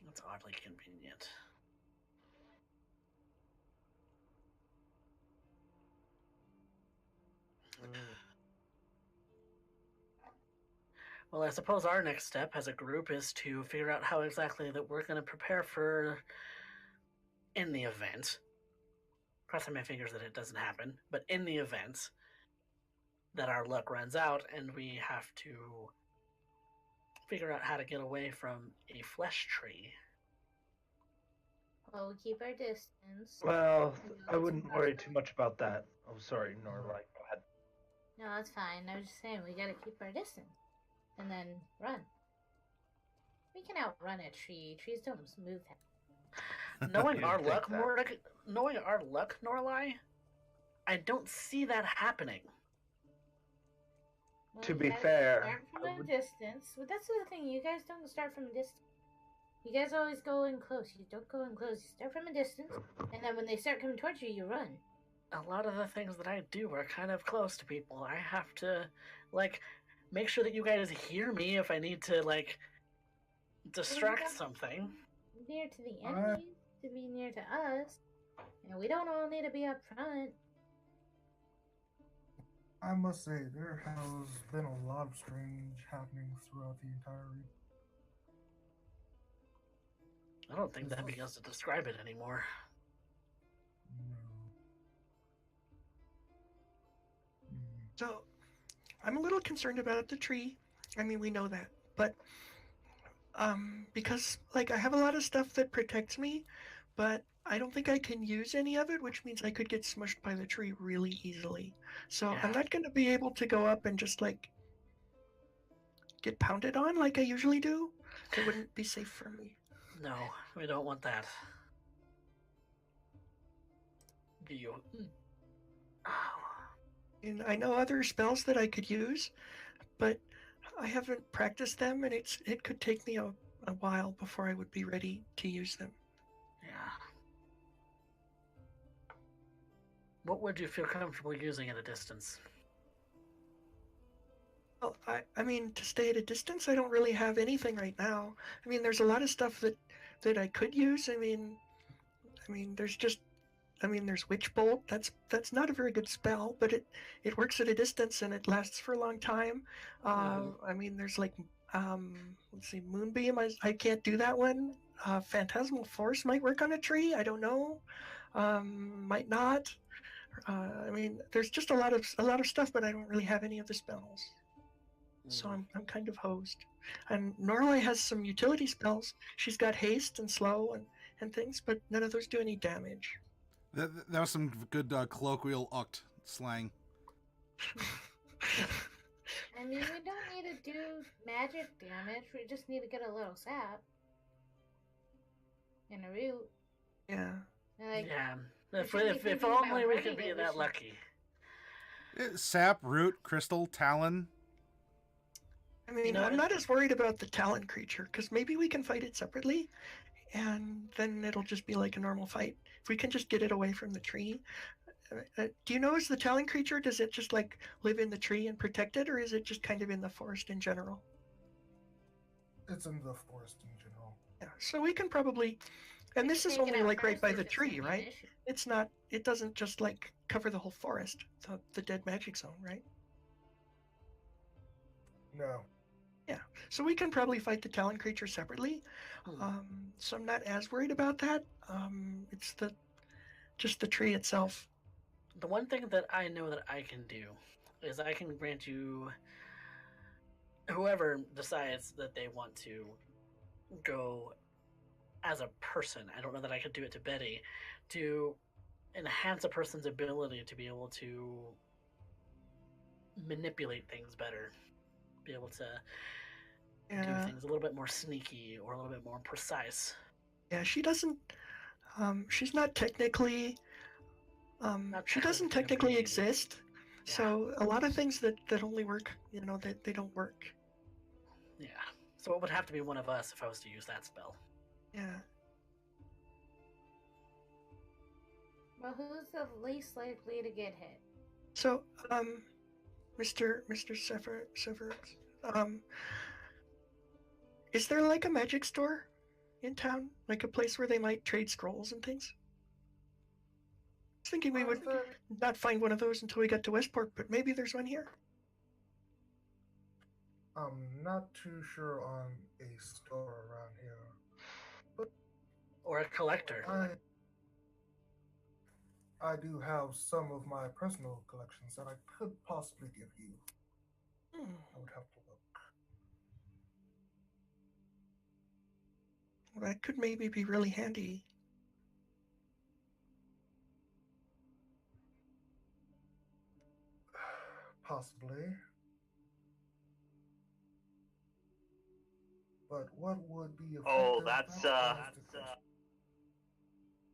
[SPEAKER 2] That's oddly convenient. Well, I suppose our next step as a group is to figure out how exactly that we're going to prepare for in the event. Crossing my fingers that it doesn't happen, but in the event that our luck runs out and we have to figure out how to get away from a flesh tree.
[SPEAKER 7] Well, we keep our distance.
[SPEAKER 3] Well, I wouldn't worry too much about that. Oh, sorry, Norlight. Go ahead.
[SPEAKER 7] No, that's fine. I was just saying we gotta keep our distance. And then run. We can outrun a tree. Trees don't move that.
[SPEAKER 2] Knowing
[SPEAKER 3] You
[SPEAKER 2] our
[SPEAKER 3] think
[SPEAKER 2] luck,
[SPEAKER 3] that.
[SPEAKER 2] knowing our luck, Norlai, I don't see that happening.
[SPEAKER 7] Well,
[SPEAKER 3] To
[SPEAKER 7] you
[SPEAKER 3] be
[SPEAKER 7] guys
[SPEAKER 3] fair,
[SPEAKER 7] start from
[SPEAKER 3] I
[SPEAKER 7] a
[SPEAKER 3] would-
[SPEAKER 7] distance. Well, that's the thing. You guys don't start from a distance. You guys always go in close. You don't go in close. You start from a distance, and then when they start coming towards you, you run.
[SPEAKER 2] A lot of the things that I do are kind of close to people. I have to, like, make sure that you guys hear me if I need to, like, distract something.
[SPEAKER 7] Near to the enemies to be near to us, and we don't all need to be up front.
[SPEAKER 5] I must say, there has been a lot of strange happenings throughout the entire region.
[SPEAKER 2] I don't think that begins to describe it anymore.
[SPEAKER 5] No.
[SPEAKER 4] So, I'm a little concerned about the tree. I mean, we know that, but because like I have a lot of stuff that protects me, but I don't think I can use any of it, which means I could get smushed by the tree really easily. So I'm
[SPEAKER 2] Yeah.
[SPEAKER 4] not going to be able to go up and just like get pounded on like I usually do. It wouldn't be safe for me.
[SPEAKER 2] No, we don't want that. Do you?
[SPEAKER 4] And I know other spells that I could use, but I haven't practiced them, and it could take me a while before I would be ready to use them.
[SPEAKER 2] Yeah. What would you feel comfortable using at a distance?
[SPEAKER 4] Well, I mean, to stay at a distance, I don't really have anything right now. I mean, there's a lot of stuff that I could use. I mean, there's Witch Bolt. That's not a very good spell, but it works at a distance and it lasts for a long time. I mean, there's like let's see, Moonbeam. I can't do that one. Phantasmal Force might work on a tree. I don't know. Might not. I mean, there's just a lot of stuff, but I don't really have any of the spells, so I'm kind of hosed. And Norway has some utility spells. She's got haste and slow and things, but none of those do any damage.
[SPEAKER 1] That was some good colloquial uct slang.
[SPEAKER 7] I mean, we don't need to do magic damage. We just need to get a little sap. And a root.
[SPEAKER 4] Yeah.
[SPEAKER 7] Like,
[SPEAKER 2] Yeah.
[SPEAKER 7] we
[SPEAKER 2] If
[SPEAKER 7] shouldn't be thinking
[SPEAKER 2] only
[SPEAKER 7] about
[SPEAKER 2] we
[SPEAKER 7] running
[SPEAKER 2] could be
[SPEAKER 7] it, we
[SPEAKER 2] that
[SPEAKER 7] should-
[SPEAKER 2] lucky.
[SPEAKER 1] Sap, root, crystal, talon.
[SPEAKER 4] I mean,
[SPEAKER 2] No,
[SPEAKER 4] I'm
[SPEAKER 2] it-
[SPEAKER 4] not as worried about the talon creature, because maybe we can fight it separately, and then it'll just be like a normal fight. If we can just get it away from the tree. Do you know, is the talon creature, does it just like live in the tree and protect it, or is it just kind of in the forest in general?
[SPEAKER 5] It's in the forest in general.
[SPEAKER 4] Yeah, so we can probably, and this is
[SPEAKER 7] Take it
[SPEAKER 4] only
[SPEAKER 7] out
[SPEAKER 4] like right
[SPEAKER 7] first
[SPEAKER 4] by
[SPEAKER 7] if
[SPEAKER 4] the
[SPEAKER 7] it's
[SPEAKER 4] tree,
[SPEAKER 7] gonna be an
[SPEAKER 4] right?
[SPEAKER 7] issue.
[SPEAKER 4] It's not, it doesn't just like cover the whole forest, the dead magic zone, right?
[SPEAKER 5] No.
[SPEAKER 4] So we can probably fight the talon creature separately.
[SPEAKER 2] Hmm.
[SPEAKER 4] So I'm not as worried about that. It's just the tree itself.
[SPEAKER 2] The one thing that I know that I can do is I can grant you, whoever decides that they want to go as a person, I don't know that I could do it to Betty, to enhance a person's ability to be able to manipulate things better, be able to do
[SPEAKER 4] Yeah,
[SPEAKER 2] things a little bit more sneaky or a little bit more precise.
[SPEAKER 4] yeah. She doesn't. She's not technically.
[SPEAKER 2] Not
[SPEAKER 4] She doesn't
[SPEAKER 2] technically,
[SPEAKER 4] technically exist.
[SPEAKER 2] Yeah.
[SPEAKER 4] So a lot of things that only work, they don't work.
[SPEAKER 2] Yeah. So it would have to be one of us if I was to use that spell.
[SPEAKER 4] Yeah.
[SPEAKER 7] Well, who's the least likely to get hit?
[SPEAKER 4] So, Mr. Severus, is there like a magic store in town, like a place where they might trade scrolls and things? I was thinking we would not find one of those until we got to Westport, but maybe there's one here.
[SPEAKER 5] I'm not too sure on a store around here.
[SPEAKER 2] Or a collector.
[SPEAKER 5] I do have some of my personal collections that I could possibly give you. I would have to look.
[SPEAKER 4] Well, that could maybe be really handy.
[SPEAKER 5] Possibly. But what would be effective?
[SPEAKER 6] Oh, that's
[SPEAKER 5] That is the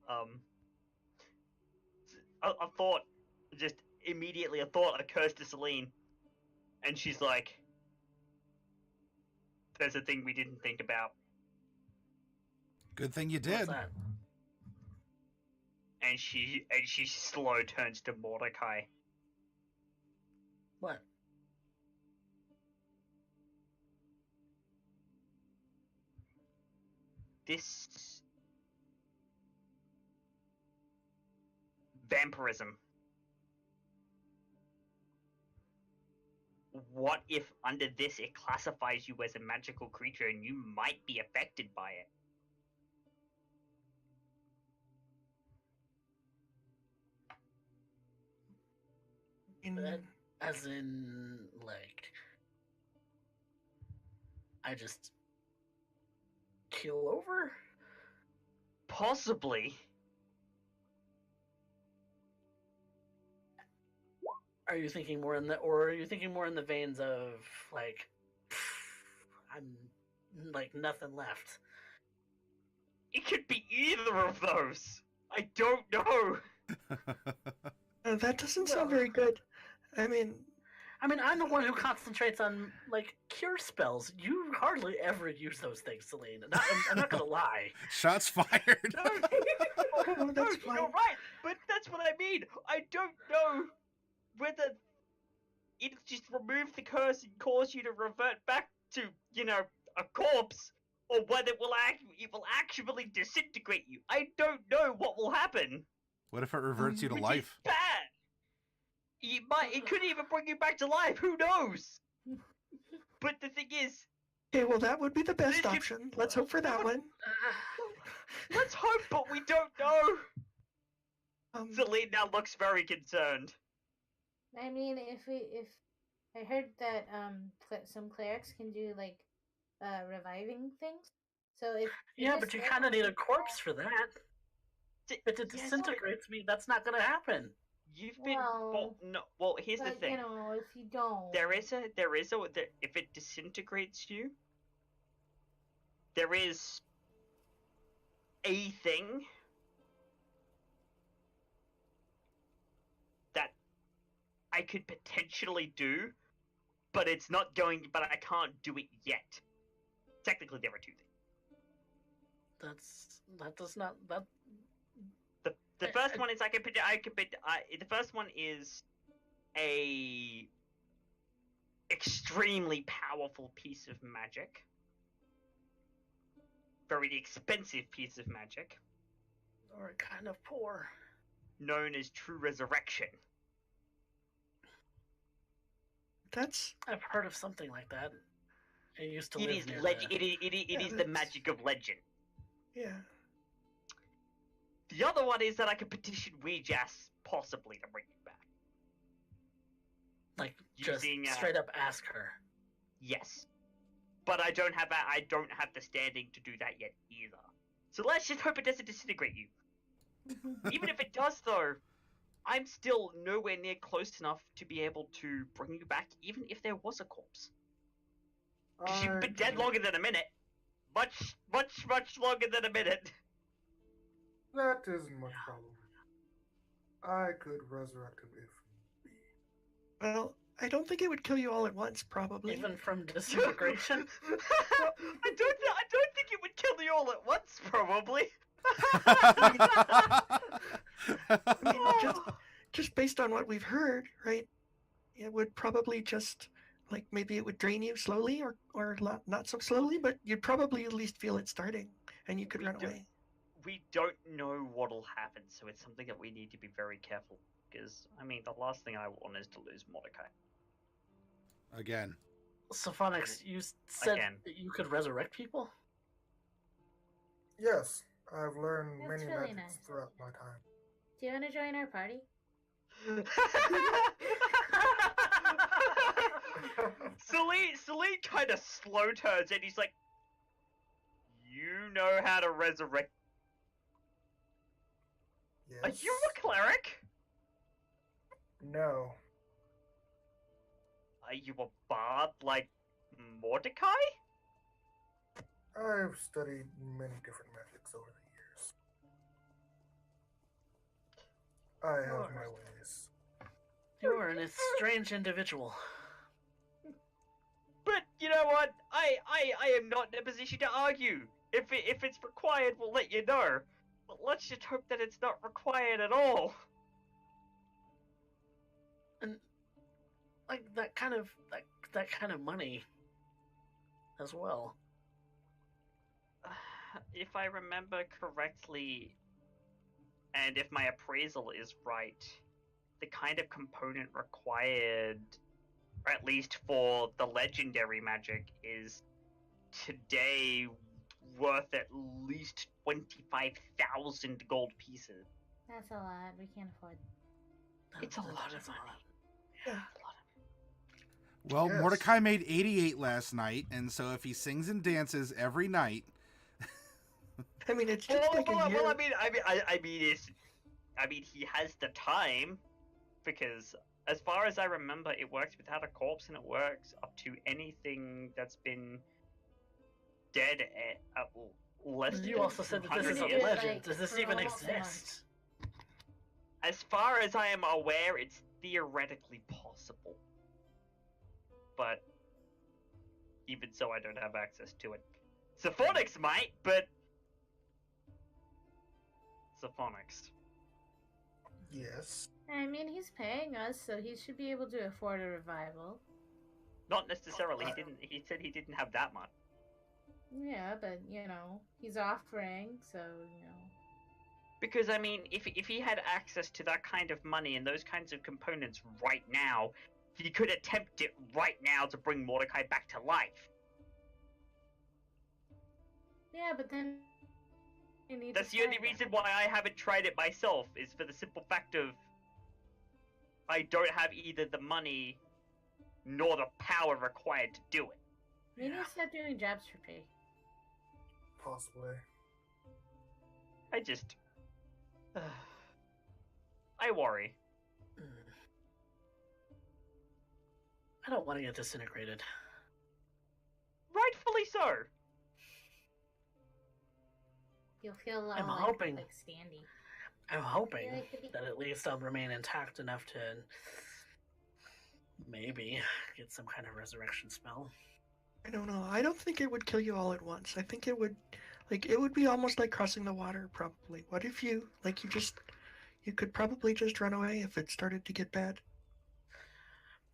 [SPEAKER 5] question.
[SPEAKER 6] a thought, just immediately a thought occurs to Celine, and she's like, "There's a thing we didn't think about,"
[SPEAKER 1] Good thing you
[SPEAKER 2] What's
[SPEAKER 1] did.
[SPEAKER 2] that?
[SPEAKER 6] and she slow turns to Mordecai.
[SPEAKER 2] What?
[SPEAKER 6] This vampirism. What if under this it classifies you as a magical creature and you might be affected by it?
[SPEAKER 2] That- As in, like, I just keel over?
[SPEAKER 6] Possibly.
[SPEAKER 2] Are you thinking more in the, or are you thinking more in the veins of, like, I'm, like, nothing left?
[SPEAKER 6] It could be either of those. I don't know.
[SPEAKER 4] That doesn't sound very good. I mean,
[SPEAKER 2] I'm the one who concentrates on, like, cure spells. You hardly ever use those things, Celine. I'm not gonna lie.
[SPEAKER 1] Shots fired.
[SPEAKER 4] oh, that's fine.
[SPEAKER 6] You're right, but that's what I mean. I don't know whether it'll just remove the curse and cause you to revert back to, a corpse, or whether it will actually disintegrate you. I don't know what will happen.
[SPEAKER 1] What if it reverts you to
[SPEAKER 6] Which is
[SPEAKER 1] life?
[SPEAKER 6] bad. It could even bring you back to life. Who knows? But the thing is,
[SPEAKER 4] Okay, well, that would be the best
[SPEAKER 6] This could-
[SPEAKER 4] option. Let's hope for that one.
[SPEAKER 6] let's hope, but we don't know. Celine now looks very concerned.
[SPEAKER 7] I mean, if I heard that some clerics can do like reviving things, so if
[SPEAKER 2] Yeah, but you kind of need a corpse for that. If it
[SPEAKER 6] Yes,
[SPEAKER 2] disintegrates me, that's not going to happen.
[SPEAKER 6] You've been
[SPEAKER 7] Well,
[SPEAKER 6] no. Well, here's the
[SPEAKER 7] but
[SPEAKER 6] thing.
[SPEAKER 7] you know, if you don't,
[SPEAKER 6] If it disintegrates you, there is a thing that I could potentially do, but it's not going. But I can't do it yet. Technically, there are two things.
[SPEAKER 2] That does not that.
[SPEAKER 6] The first one is the first one is a extremely powerful piece of magic. Very expensive piece of magic.
[SPEAKER 2] Or kind of poor.
[SPEAKER 6] Known as True Resurrection.
[SPEAKER 2] I've heard of something like that. I used to
[SPEAKER 6] It
[SPEAKER 2] live
[SPEAKER 6] is
[SPEAKER 2] near
[SPEAKER 6] legend.
[SPEAKER 2] the-
[SPEAKER 6] It is the magic of legend.
[SPEAKER 4] Yeah.
[SPEAKER 6] The other one is that I could petition Weejas possibly to bring you back.
[SPEAKER 2] Like just
[SPEAKER 6] Using,
[SPEAKER 2] straight up ask her.
[SPEAKER 6] Yes, but I don't have the standing to do that yet either. So let's just hope it doesn't disintegrate you. Even if it does, though, I'm still nowhere near close enough to be able to bring you back, even if there was a corpse. Because you've been dead longer than a minute. Much longer than a minute.
[SPEAKER 5] That isn't much problem. I could resurrect him if need be.
[SPEAKER 4] Well, I don't think it would kill you all at once, probably.
[SPEAKER 2] Even from disintegration.
[SPEAKER 6] I don't think it would kill you all at once, probably.
[SPEAKER 4] I mean, just based on what we've heard, right? It would probably just, like, maybe it would drain you slowly or not so slowly, but you'd probably at least feel it starting, and you could run away.
[SPEAKER 6] We don't know what'll happen, so it's something that we need to be very careful. Because, I mean, the last thing I want is to lose Mordecai.
[SPEAKER 1] Again.
[SPEAKER 2] Syphonix, you said
[SPEAKER 6] Again.
[SPEAKER 2] that you could resurrect people?
[SPEAKER 5] Yes, I've learned
[SPEAKER 7] That's
[SPEAKER 5] many
[SPEAKER 7] really
[SPEAKER 5] magics
[SPEAKER 7] nice.
[SPEAKER 5] throughout my time.
[SPEAKER 7] do you want to join our party?
[SPEAKER 6] Celine kind of slow turns and he's like, "You know how to resurrect?
[SPEAKER 5] Yes.
[SPEAKER 6] Are you a cleric?
[SPEAKER 5] No.
[SPEAKER 6] Are you a bard like Mordecai?"
[SPEAKER 5] I've studied many different magics over the years. I have my ways.
[SPEAKER 2] You are a strange individual.
[SPEAKER 6] But you know what? I am not in a position to argue. If it's required, we'll let you know. But let's just hope that it's not required at all.
[SPEAKER 2] And like that kind of money as well.
[SPEAKER 6] If I remember correctly, and if my appraisal is right, the kind of component required, or at least for the legendary magic, is today worth at least 25,000 gold pieces.
[SPEAKER 7] That's a lot. We can't afford.
[SPEAKER 6] It's a lot of money.
[SPEAKER 4] Yeah.
[SPEAKER 1] Well,
[SPEAKER 5] Yes.
[SPEAKER 1] Mordecai made 88 last night, and so if he sings and dances every night,
[SPEAKER 4] I mean, it's just like a year.
[SPEAKER 6] Well, I mean, he has the time, because as far as I remember, it works without a corpse, and it works up to anything that's been dead at less than
[SPEAKER 2] You also said that this is a
[SPEAKER 6] 100 years.
[SPEAKER 2] legend. Does this
[SPEAKER 7] For
[SPEAKER 2] even
[SPEAKER 7] almost a month.
[SPEAKER 2] exist?
[SPEAKER 6] As far as I am aware, it's theoretically possible. But even so, I don't have access to it. Syphonix might, but Syphonix.
[SPEAKER 5] Yes.
[SPEAKER 7] I mean, he's paying us, so he should be able to afford a revival.
[SPEAKER 6] Not necessarily. He said he didn't have that much.
[SPEAKER 7] Yeah, but you know, he's offering, so you know.
[SPEAKER 6] Because I mean, if he had access to that kind of money and those kinds of components right now, he could attempt it right now to bring Mordecai back to life.
[SPEAKER 7] Yeah, but then You need
[SPEAKER 6] That's
[SPEAKER 7] to
[SPEAKER 6] the only
[SPEAKER 7] try them.
[SPEAKER 6] reason why I haven't tried it myself, is for the simple fact of I don't have either the money nor the power required to do it.
[SPEAKER 7] We need to start doing jobs for pay.
[SPEAKER 5] Possibly.
[SPEAKER 6] I just... I worry.
[SPEAKER 2] I don't want to get disintegrated.
[SPEAKER 6] Rightfully so.
[SPEAKER 7] You'll feel
[SPEAKER 2] I'm
[SPEAKER 7] all
[SPEAKER 2] hoping.
[SPEAKER 7] like standing.
[SPEAKER 2] I'm hoping
[SPEAKER 7] Yeah, it could be-
[SPEAKER 2] that at least I'll remain intact enough to maybe get some kind of resurrection spell.
[SPEAKER 4] I don't know. I don't think it would kill you all at once. I think it would, it would be almost like crossing the water, probably. What if you could probably just run away if it started to get bad.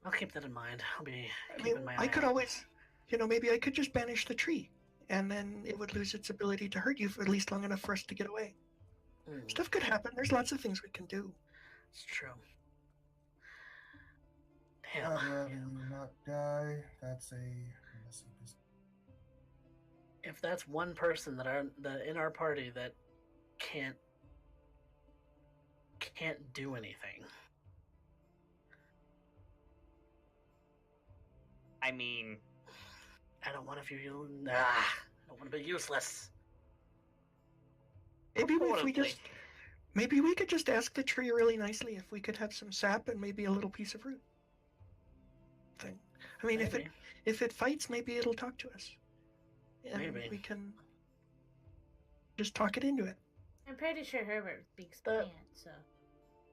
[SPEAKER 2] I'll keep that in mind. I'll be
[SPEAKER 4] I
[SPEAKER 2] keeping
[SPEAKER 4] mean,
[SPEAKER 2] my
[SPEAKER 4] I
[SPEAKER 2] eye
[SPEAKER 4] could
[SPEAKER 2] out.
[SPEAKER 4] always, maybe I could just banish the tree, and then it would lose its ability to hurt you for at least long enough for us to get away. Stuff could happen. There's lots of things we can do.
[SPEAKER 2] It's true. Damn.
[SPEAKER 5] I'd rather
[SPEAKER 2] yeah.
[SPEAKER 5] you not die. That's a messy business.
[SPEAKER 2] If that's one person that in our party that can't do anything.
[SPEAKER 6] I mean...
[SPEAKER 2] I don't want to feel I don't want to be useless.
[SPEAKER 4] Maybe if we
[SPEAKER 6] Reportedly.
[SPEAKER 4] maybe we could just ask the tree really nicely if we could have some sap and maybe a little piece of fruit. Thing. I mean,
[SPEAKER 2] Maybe.
[SPEAKER 4] if it fights, maybe it'll talk to us. And
[SPEAKER 2] Maybe.
[SPEAKER 4] we can just talk it into it.
[SPEAKER 7] I'm pretty sure Herbert speaks
[SPEAKER 2] The-
[SPEAKER 7] plant, so.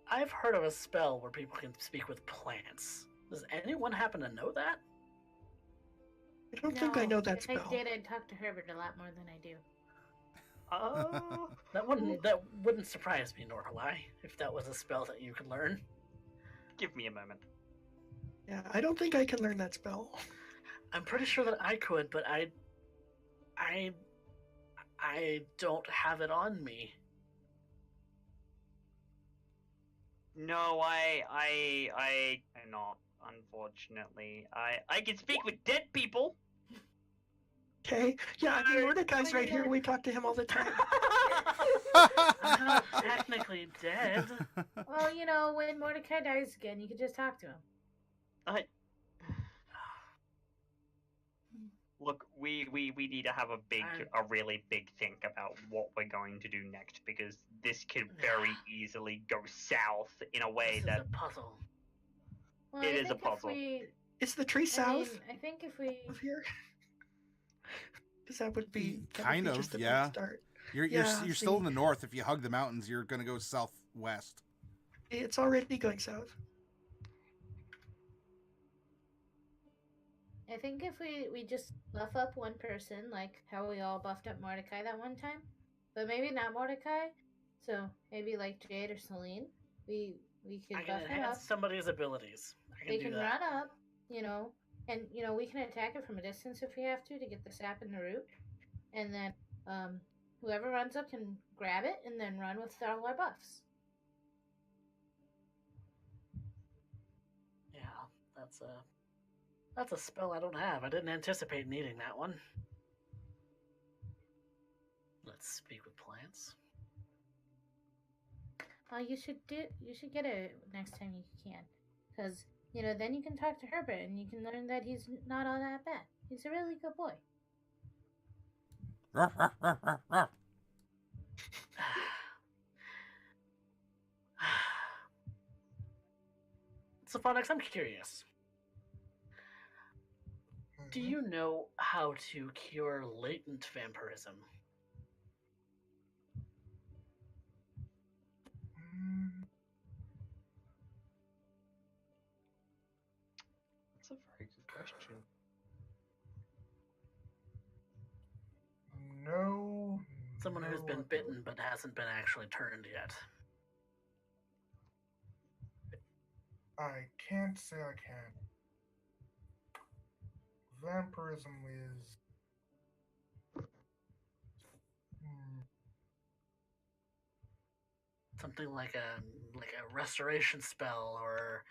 [SPEAKER 2] I've heard of a spell where people can speak with plants. Does anyone happen to know that?
[SPEAKER 4] I don't think I know that spell.
[SPEAKER 7] If I did, I'd talk to Herbert a lot more than I do.
[SPEAKER 2] That wouldn't surprise me, nor lie, if that was a spell that you could learn.
[SPEAKER 6] Give me a moment.
[SPEAKER 4] Yeah, I don't think I can learn that spell.
[SPEAKER 2] I'm pretty sure that I could, but I don't have it on me.
[SPEAKER 6] No, I cannot, unfortunately. I can speak with dead people.
[SPEAKER 4] Okay? Yeah, I mean, Mordecai's right here. We talk to him all the time.
[SPEAKER 2] I'm not technically dead.
[SPEAKER 7] Well, when Mordecai dies again, you can just talk to him.
[SPEAKER 6] Look, we need to have a really big think about what we're going to do next, because this could very easily go south in a way
[SPEAKER 2] This
[SPEAKER 6] that
[SPEAKER 2] is a puzzle.
[SPEAKER 7] Well,
[SPEAKER 6] It
[SPEAKER 7] I
[SPEAKER 6] is a
[SPEAKER 7] think if
[SPEAKER 6] puzzle.
[SPEAKER 4] Is the tree south
[SPEAKER 7] I think if we.
[SPEAKER 4] of here? Because that would be
[SPEAKER 1] Kind of,
[SPEAKER 4] just a
[SPEAKER 1] yeah.
[SPEAKER 4] good start.
[SPEAKER 1] You're
[SPEAKER 4] Yeah,
[SPEAKER 1] still
[SPEAKER 4] see.
[SPEAKER 1] in the north. If you hug the mountains, you're gonna go southwest.
[SPEAKER 4] It's already going south.
[SPEAKER 7] I think if we just buff up one person, like how we all buffed up Mordecai that one time, but maybe not Mordecai, so maybe like Jade or Celine, we could
[SPEAKER 2] I
[SPEAKER 7] buff
[SPEAKER 2] can
[SPEAKER 7] him up.
[SPEAKER 2] enhance somebody's abilities. I can
[SPEAKER 7] They
[SPEAKER 2] do
[SPEAKER 7] can
[SPEAKER 2] that.
[SPEAKER 7] run up, and we can attack it from a distance if we have to get the sap in the root, and then whoever runs up can grab it and then run with all our buffs.
[SPEAKER 2] Yeah, that's a spell I don't have. I didn't anticipate needing that one. Let's speak with plants.
[SPEAKER 7] Oh, you should get it next time you can, because then you can talk to Herbert and you can learn that he's not all that bad. He's a really good boy.
[SPEAKER 2] Syphonix, I'm curious. Do you know how to cure latent vampirism?
[SPEAKER 3] That's a very good question.
[SPEAKER 5] No.
[SPEAKER 2] Someone who's
[SPEAKER 5] no,
[SPEAKER 2] been
[SPEAKER 5] I
[SPEAKER 2] bitten but hasn't been actually turned yet.
[SPEAKER 5] I can't say I can. Vampirism is.
[SPEAKER 2] Something like a restoration spell or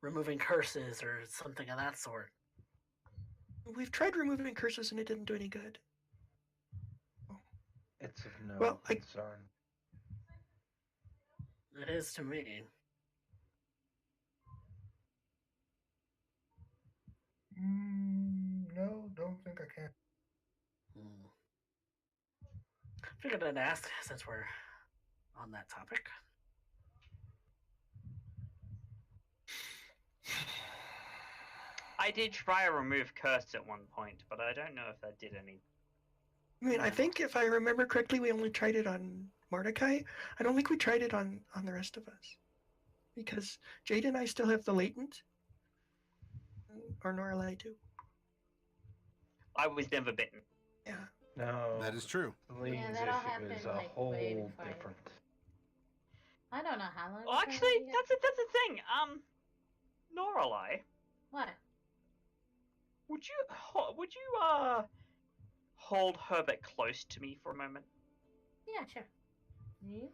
[SPEAKER 2] removing curses or something of that sort.
[SPEAKER 4] We've tried removing curses and it didn't do any good.
[SPEAKER 3] It's of no
[SPEAKER 4] Well,
[SPEAKER 3] concern.
[SPEAKER 2] It is to me.
[SPEAKER 5] No, don't think I can.
[SPEAKER 2] Hmm. Figured I'd ask since we're on that topic.
[SPEAKER 6] I did try to remove curse at one point, but I don't know if that did any.
[SPEAKER 4] I mean, I think if I remember correctly, we only tried it on Mordecai. I don't think we tried it on the rest of us. Because Jade and I still have the latent. Or Norlai too.
[SPEAKER 6] I was never bitten.
[SPEAKER 4] Yeah.
[SPEAKER 3] No.
[SPEAKER 1] That is true.
[SPEAKER 3] Celine's
[SPEAKER 7] that all
[SPEAKER 3] issue
[SPEAKER 7] happened,
[SPEAKER 3] is a
[SPEAKER 7] like,
[SPEAKER 3] whole
[SPEAKER 7] way before I-
[SPEAKER 3] different.
[SPEAKER 7] I don't know how long.
[SPEAKER 6] Well,
[SPEAKER 7] we've been
[SPEAKER 6] actually,
[SPEAKER 7] together.
[SPEAKER 6] that's the thing. Noralai,
[SPEAKER 7] What?
[SPEAKER 6] would you hold Herbert close to me for a moment?
[SPEAKER 7] Yeah, sure. You?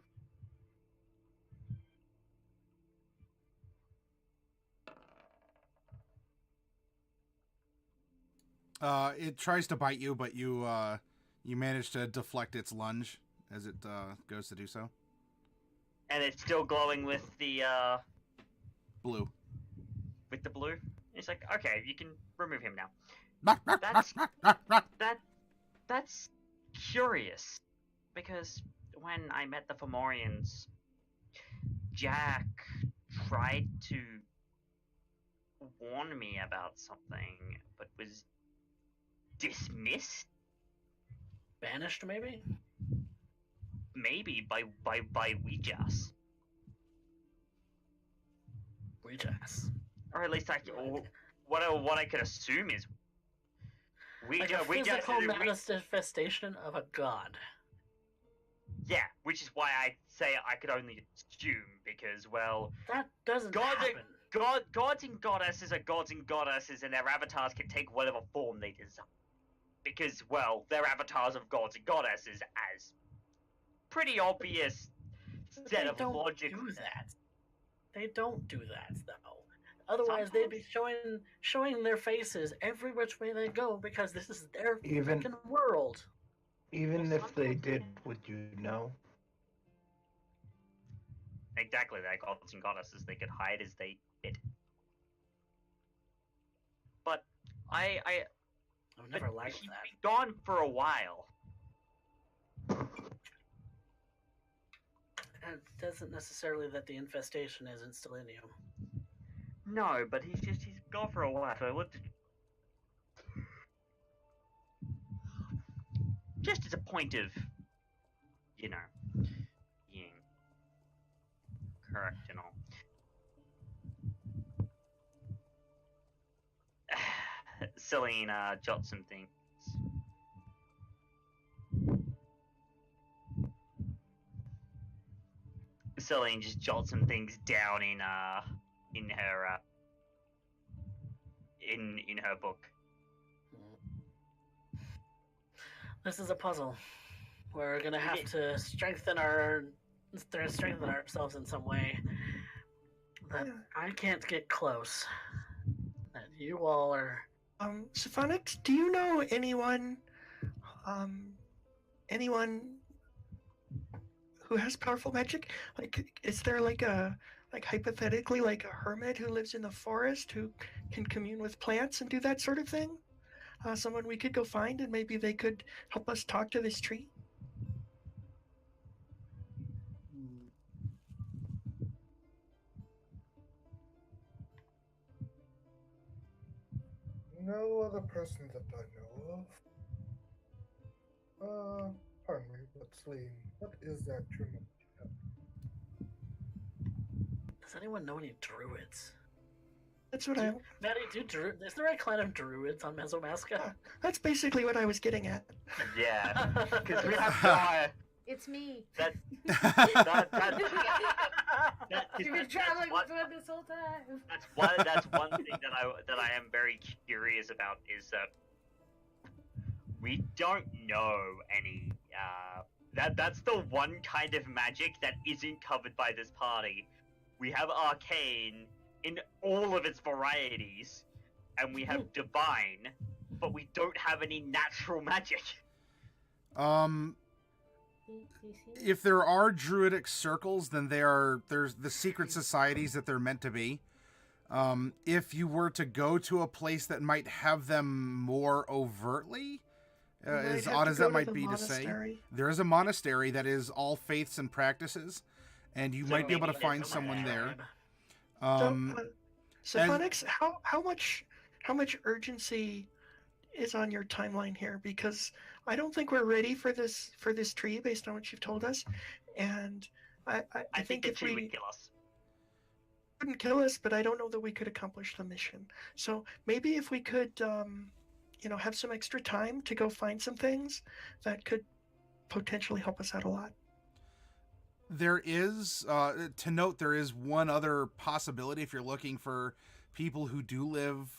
[SPEAKER 1] It tries to bite you, but you manage to deflect its lunge as it goes to do so.
[SPEAKER 6] And it's still glowing with the
[SPEAKER 1] Blue.
[SPEAKER 6] blue. It's like, okay, you can remove him now.
[SPEAKER 1] That's
[SPEAKER 6] That's curious, because when I met the Fomorians, Jack tried to warn me about something, but was dismissed.
[SPEAKER 2] Banished, maybe?
[SPEAKER 6] Maybe by Ouijas.
[SPEAKER 2] Ouijas.
[SPEAKER 6] Or at least what I could assume is
[SPEAKER 2] Like a physical manifestation of a god.
[SPEAKER 6] Yeah, which is why I say I could only assume, because, well,
[SPEAKER 2] That doesn't
[SPEAKER 6] God-
[SPEAKER 2] happen.
[SPEAKER 6] gods and goddesses are gods and goddesses, and their avatars can take whatever form they desire. Because, well, they're avatars of gods and goddesses, as pretty obvious
[SPEAKER 2] But
[SPEAKER 6] set
[SPEAKER 2] they
[SPEAKER 6] of
[SPEAKER 2] don't
[SPEAKER 6] logic.
[SPEAKER 2] do that. They don't do that, though. Otherwise, they'd be showing their faces every which way they go, because this is their
[SPEAKER 3] Even-
[SPEAKER 2] freaking world.
[SPEAKER 3] Even if they did, would you know?
[SPEAKER 6] Exactly, they're gods and goddesses. They could hide as they did. But
[SPEAKER 2] I've never
[SPEAKER 6] but
[SPEAKER 2] liked
[SPEAKER 6] he's
[SPEAKER 2] that.
[SPEAKER 6] been gone for a while.
[SPEAKER 2] It doesn't necessarily that the infestation isn't still in you.
[SPEAKER 6] No, but he's gone for a while. So I looked. Just as a point of, you know, being correct and all. Celine jots some things. Celine just jots some things down in her in her book.
[SPEAKER 2] This is a puzzle. We're gonna have to strengthen ourselves in some way. That I can't get close. That you all are.
[SPEAKER 4] Syphonix, do you know anyone who has powerful magic? Like, is there hypothetically like a hermit who lives in the forest who can commune with plants and do that sort of thing? Someone we could go find, and maybe they could help us talk to this tree.
[SPEAKER 5] No other person that I know of. Pardon me, but Celine, what is that your name?
[SPEAKER 2] Does anyone know any druids?
[SPEAKER 4] That's what I.
[SPEAKER 2] Maddie, is there a clan of druids on Mesomasca?
[SPEAKER 4] That's basically what I was getting at.
[SPEAKER 6] Yeah, because we have
[SPEAKER 7] It's me.
[SPEAKER 6] that
[SPEAKER 7] You've been traveling with me this whole time.
[SPEAKER 6] That's one thing that I am very curious about is that we don't know any. That's the one kind of magic that isn't covered by this party. We have arcane in all of its varieties, and we have divine, but we don't have any natural magic.
[SPEAKER 7] Do you see?
[SPEAKER 1] If there are druidic circles, then there's the secret societies that they're meant to be. If you were to go to a place that might have them more overtly, as odd as that might be to say, there is a monastery that is all faiths and practices, and you might be able to find someone there.
[SPEAKER 4] Syphonix, how much urgency is on your timeline here? Because I don't think we're ready for this tree based on what you've told us, and I think
[SPEAKER 6] the
[SPEAKER 4] if
[SPEAKER 6] tree
[SPEAKER 4] we
[SPEAKER 6] would kill us.
[SPEAKER 4] couldn't kill us, but I don't know that we could accomplish the mission. So maybe if we could, have some extra time to go find some things that could potentially help us out a lot.
[SPEAKER 1] There is, to note, there is one other possibility if you're looking for people who do live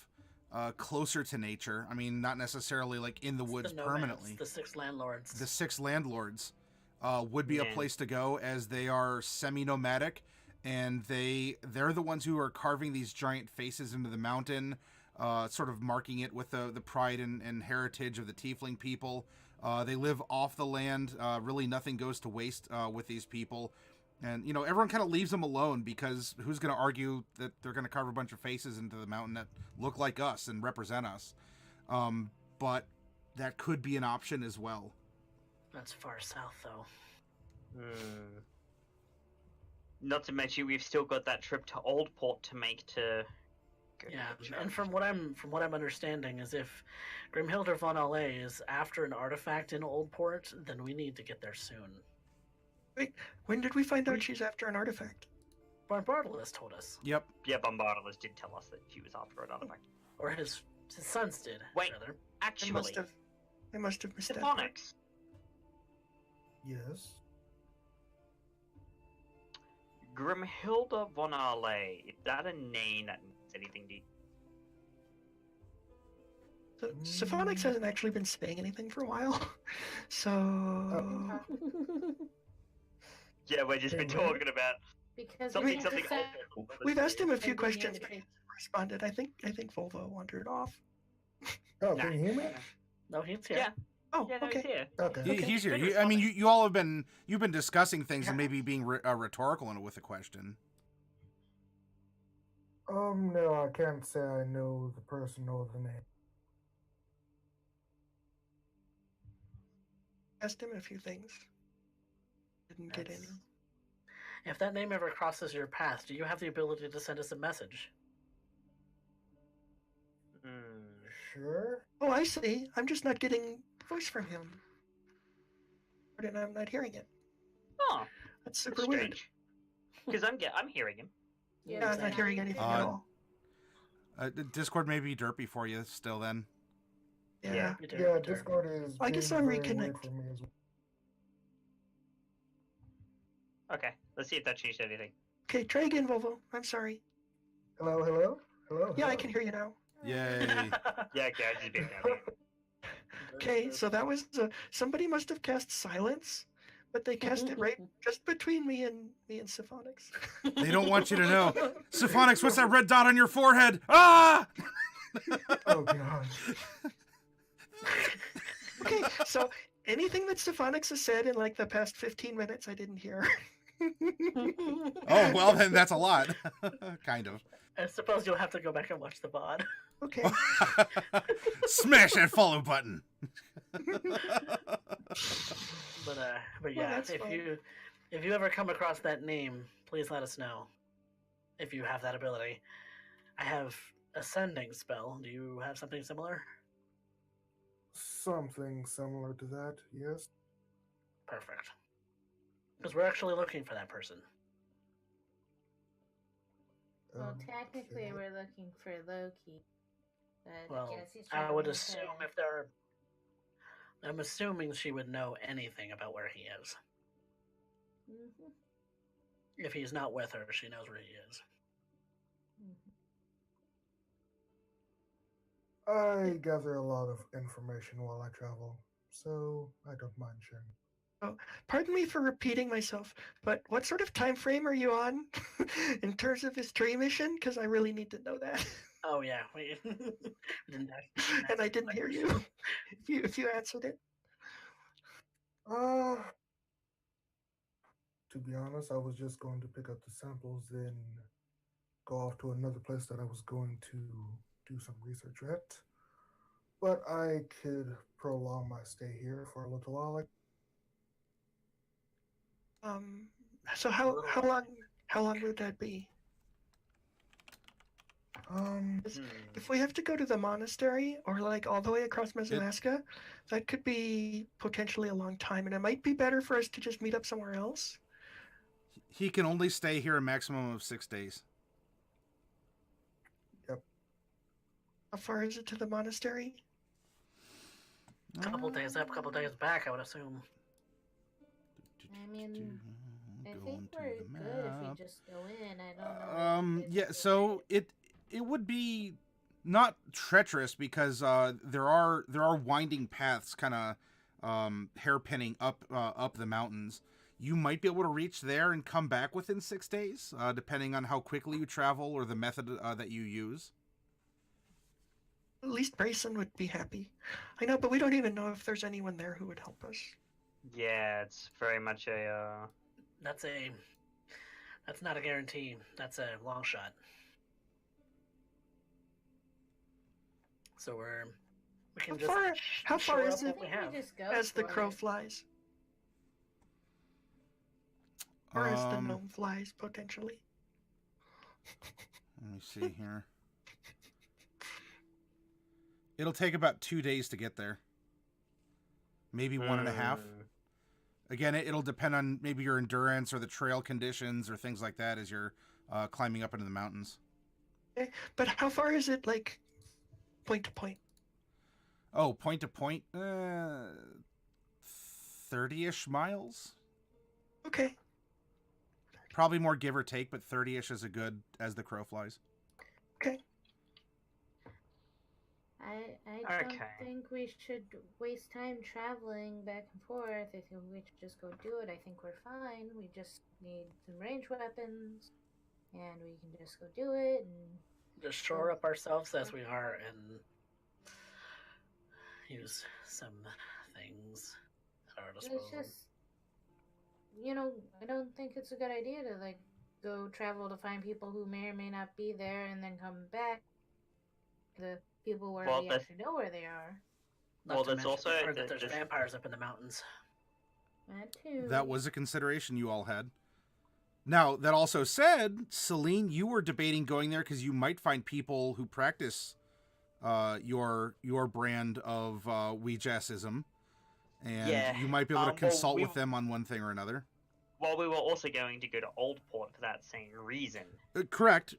[SPEAKER 1] closer to nature. I mean, not necessarily like in the woods permanently.
[SPEAKER 2] The six landlords.
[SPEAKER 1] The six landlords would be a place to go, as they are semi-nomadic, and they're the ones who are carving these giant faces into the mountain, sort of marking it with the pride and heritage of the tiefling people. They live off the land. Really nothing goes to waste with these people. And, everyone kind of leaves them alone, because who's going to argue that they're going to carve a bunch of faces into the mountain that look like us and represent us? But that could be an option as well.
[SPEAKER 2] That's far south, though.
[SPEAKER 6] Not to mention, we've still got that trip to Oldport to make to...
[SPEAKER 2] And from what I'm understanding is if Grimhilder von Allay is after an artifact in Oldport, then we need to get there soon.
[SPEAKER 4] Wait, when did we find out she's after an artifact?
[SPEAKER 2] Barbartalus told us.
[SPEAKER 1] Yep.
[SPEAKER 6] Yeah, Barbartalus did tell us that she was after an artifact.
[SPEAKER 2] Or his sons did.
[SPEAKER 6] Wait,
[SPEAKER 2] rather.
[SPEAKER 6] actually...
[SPEAKER 4] I must have missed that.
[SPEAKER 6] Syphonix.
[SPEAKER 5] Yes.
[SPEAKER 6] Grimhilda von Allay, is that a name that means anything to you?
[SPEAKER 4] So, Syphonix hasn't actually been saying anything for a while, so...
[SPEAKER 6] Yeah, we've just been talking about
[SPEAKER 7] Because
[SPEAKER 6] something
[SPEAKER 4] We've asked him a few questions, but he hasn't responded. I think Volvo wandered off.
[SPEAKER 5] Oh, can you hear me?
[SPEAKER 2] No, he's here.
[SPEAKER 6] Yeah.
[SPEAKER 4] Oh,
[SPEAKER 6] Yeah, no,
[SPEAKER 4] okay.
[SPEAKER 6] he's here.
[SPEAKER 5] Okay.
[SPEAKER 1] He's here. You all have been discussing things and maybe being rhetorical with a question.
[SPEAKER 5] No, I can't say I know the person or the name.
[SPEAKER 4] Asked him a few things. Didn't get any.
[SPEAKER 2] If that name ever crosses your path, do you have the ability to send us a message?
[SPEAKER 5] Sure.
[SPEAKER 4] Oh, I see. I'm just not getting voice from him. And I'm not hearing it.
[SPEAKER 6] Oh,
[SPEAKER 4] That's super weird.
[SPEAKER 6] Because I'm hearing him.
[SPEAKER 4] Yeah, I'm not hearing anything at all.
[SPEAKER 1] Discord may be derpy for you still then.
[SPEAKER 4] Yeah.
[SPEAKER 5] Yeah, Discord is.
[SPEAKER 4] I guess
[SPEAKER 5] being
[SPEAKER 4] I'll
[SPEAKER 5] very
[SPEAKER 4] reconnect.
[SPEAKER 5] weird for me as well.
[SPEAKER 6] Okay, let's see if that changed anything.
[SPEAKER 4] Okay, try again, Volvo. I'm sorry.
[SPEAKER 5] Hello, hello, hello.
[SPEAKER 4] Yeah, I
[SPEAKER 5] hello.
[SPEAKER 4] can hear you now.
[SPEAKER 1] Yay.
[SPEAKER 6] Yeah, okay, I just been down.
[SPEAKER 4] Okay, so that was somebody must have cast silence, but they cast it right just between me and Syphonix.
[SPEAKER 1] They don't want you to know. Syphonix, what's that red dot on your forehead? Ah!
[SPEAKER 5] Oh gosh.
[SPEAKER 4] Okay, so anything that Syphonix has said in like the past 15 minutes, I didn't hear.
[SPEAKER 1] Oh, well, then that's a lot. Kind of.
[SPEAKER 2] I suppose you'll have to go back and watch the VOD.
[SPEAKER 4] Okay.
[SPEAKER 1] Smash that follow button.
[SPEAKER 2] But yeah,
[SPEAKER 4] that's fine.
[SPEAKER 2] if you ever come across that name, please let us know. If you have that ability. I have ascending spell. Do you have something similar?
[SPEAKER 5] Something similar to that, yes.
[SPEAKER 2] Perfect. Because we're actually looking for that person.
[SPEAKER 7] Well, technically,
[SPEAKER 5] Okay.
[SPEAKER 7] we're looking for Loki. But
[SPEAKER 2] Well,
[SPEAKER 7] guess he's
[SPEAKER 2] I
[SPEAKER 7] trying
[SPEAKER 2] would
[SPEAKER 7] to
[SPEAKER 2] assume
[SPEAKER 7] tell-
[SPEAKER 2] if there are... I'm assuming she would know anything about where he is.
[SPEAKER 7] Mhm,
[SPEAKER 2] If he's not with her, she knows where he is.
[SPEAKER 7] mhm.
[SPEAKER 5] I gather a lot of information while I travel, so I don't mind sharing.
[SPEAKER 4] Pardon me for repeating myself, but what sort of time frame are you on in terms of his tree mission? Because I really need to know that.
[SPEAKER 2] Oh yeah, we didn't
[SPEAKER 4] And I didn't hear you. If you answered it.
[SPEAKER 5] To be honest, I was just going to pick up the samples, then go off to another place that I was going to do some research at. But I could prolong my stay here for a little while.
[SPEAKER 4] Um, so how long would that be?
[SPEAKER 5] Um,
[SPEAKER 4] If we have to go to the monastery or like all the way across Mezamaska, that could be potentially a long time, and it might be better for us to just meet up somewhere else.
[SPEAKER 1] He can only stay here a maximum of 6 days.
[SPEAKER 4] How far is it to the monastery?
[SPEAKER 2] A couple days up, couple days back, I would assume.
[SPEAKER 7] I mean, I think
[SPEAKER 1] Going to
[SPEAKER 7] we're
[SPEAKER 1] the
[SPEAKER 7] good if
[SPEAKER 1] map.
[SPEAKER 7] we just go in. I don't know.
[SPEAKER 1] Yeah, so it would be not treacherous because there are winding paths kind of hairpinning up the mountains. You might be able to reach there and come back within 6 days, depending on how quickly you travel or the method that you use.
[SPEAKER 4] At least Brayson would be happy. I know, but we don't even know if there's anyone there who would help us.
[SPEAKER 6] Yeah, it's very much a.
[SPEAKER 2] That's not a guarantee. That's a long shot. So we can
[SPEAKER 4] How far
[SPEAKER 2] shore
[SPEAKER 4] is
[SPEAKER 2] up
[SPEAKER 4] it
[SPEAKER 2] what we have.
[SPEAKER 7] Just go
[SPEAKER 4] as the
[SPEAKER 7] for
[SPEAKER 4] crow
[SPEAKER 7] it.
[SPEAKER 4] flies? Or as the
[SPEAKER 1] Um,
[SPEAKER 4] gnome flies, potentially.
[SPEAKER 1] Let me see here. It'll take about 2 days to get there. Maybe 1.5. Again, it'll depend on maybe your endurance or the trail conditions or things like that as you're climbing up into the mountains.
[SPEAKER 4] Okay. But how far is it, like, point to point?
[SPEAKER 1] Oh, point to point? 30-ish miles?
[SPEAKER 4] Okay.
[SPEAKER 1] Probably more give or take, but 30-ish is a good as the crow flies.
[SPEAKER 4] Okay.
[SPEAKER 7] I don't
[SPEAKER 6] Okay.
[SPEAKER 7] think we should waste time traveling back and forth. I think we should just go do it. I think we're fine. We just need some range weapons, and we can just go do it. And
[SPEAKER 2] Just shore up ourselves as we are and use some things at our disposal.
[SPEAKER 7] it's just, I don't think it's a good idea to like go travel to find people who may or may not be there, and then come back. The people where
[SPEAKER 6] Well,
[SPEAKER 7] we
[SPEAKER 6] that-
[SPEAKER 7] actually know where they are.
[SPEAKER 2] Not
[SPEAKER 6] Well,
[SPEAKER 2] to
[SPEAKER 6] that's
[SPEAKER 2] mention
[SPEAKER 6] also
[SPEAKER 2] that
[SPEAKER 6] the-
[SPEAKER 2] there's
[SPEAKER 6] the-
[SPEAKER 2] vampires up in the mountains.
[SPEAKER 7] That too.
[SPEAKER 1] That was a consideration you all had. Now, that also said, Celine, you were debating going there because you might find people who practice your brand of Ouijasism, and
[SPEAKER 6] Yeah,
[SPEAKER 1] you might be able to
[SPEAKER 6] well,
[SPEAKER 1] consult
[SPEAKER 6] we-
[SPEAKER 1] with them on one thing or another.
[SPEAKER 6] Well, we were also going to go to Oldport for that same reason.
[SPEAKER 1] Correct.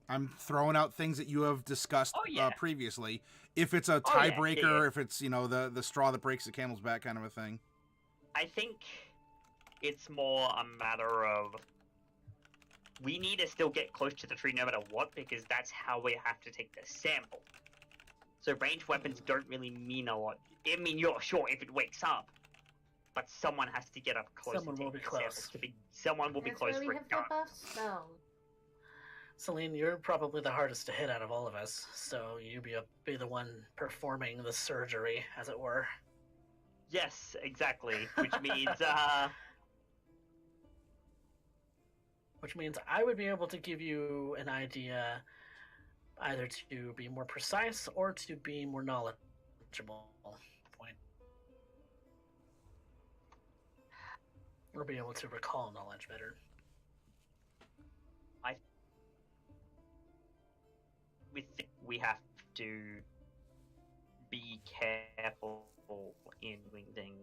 [SPEAKER 1] I'm throwing out things that you have discussed
[SPEAKER 6] Oh, yeah.
[SPEAKER 1] previously. If it's a
[SPEAKER 6] Oh, yeah,
[SPEAKER 1] tiebreaker,
[SPEAKER 6] yeah.
[SPEAKER 1] if it's the straw that breaks the camel's back kind of a thing.
[SPEAKER 6] I think it's more a matter of we need to still get close to the tree no matter what, because that's how we have to take the sample. So ranged weapons don't really mean a lot. I mean, you're sure if it wakes up, but someone has to get up close.
[SPEAKER 2] Someone
[SPEAKER 6] and
[SPEAKER 2] will
[SPEAKER 6] take
[SPEAKER 2] be
[SPEAKER 6] the samples
[SPEAKER 2] close.
[SPEAKER 6] someone will be
[SPEAKER 7] That's
[SPEAKER 6] close
[SPEAKER 7] why we
[SPEAKER 6] for
[SPEAKER 7] have the buff spell.
[SPEAKER 2] Celine, you're probably the hardest to hit out of all of us, so you be the one performing the surgery, as it were.
[SPEAKER 6] Yes, exactly. Which means,
[SPEAKER 2] Which means I would be able to give you an idea either to be more precise or to be more knowledgeable. Point. Or be able to recall knowledge better.
[SPEAKER 6] we think we have to be careful in doing things.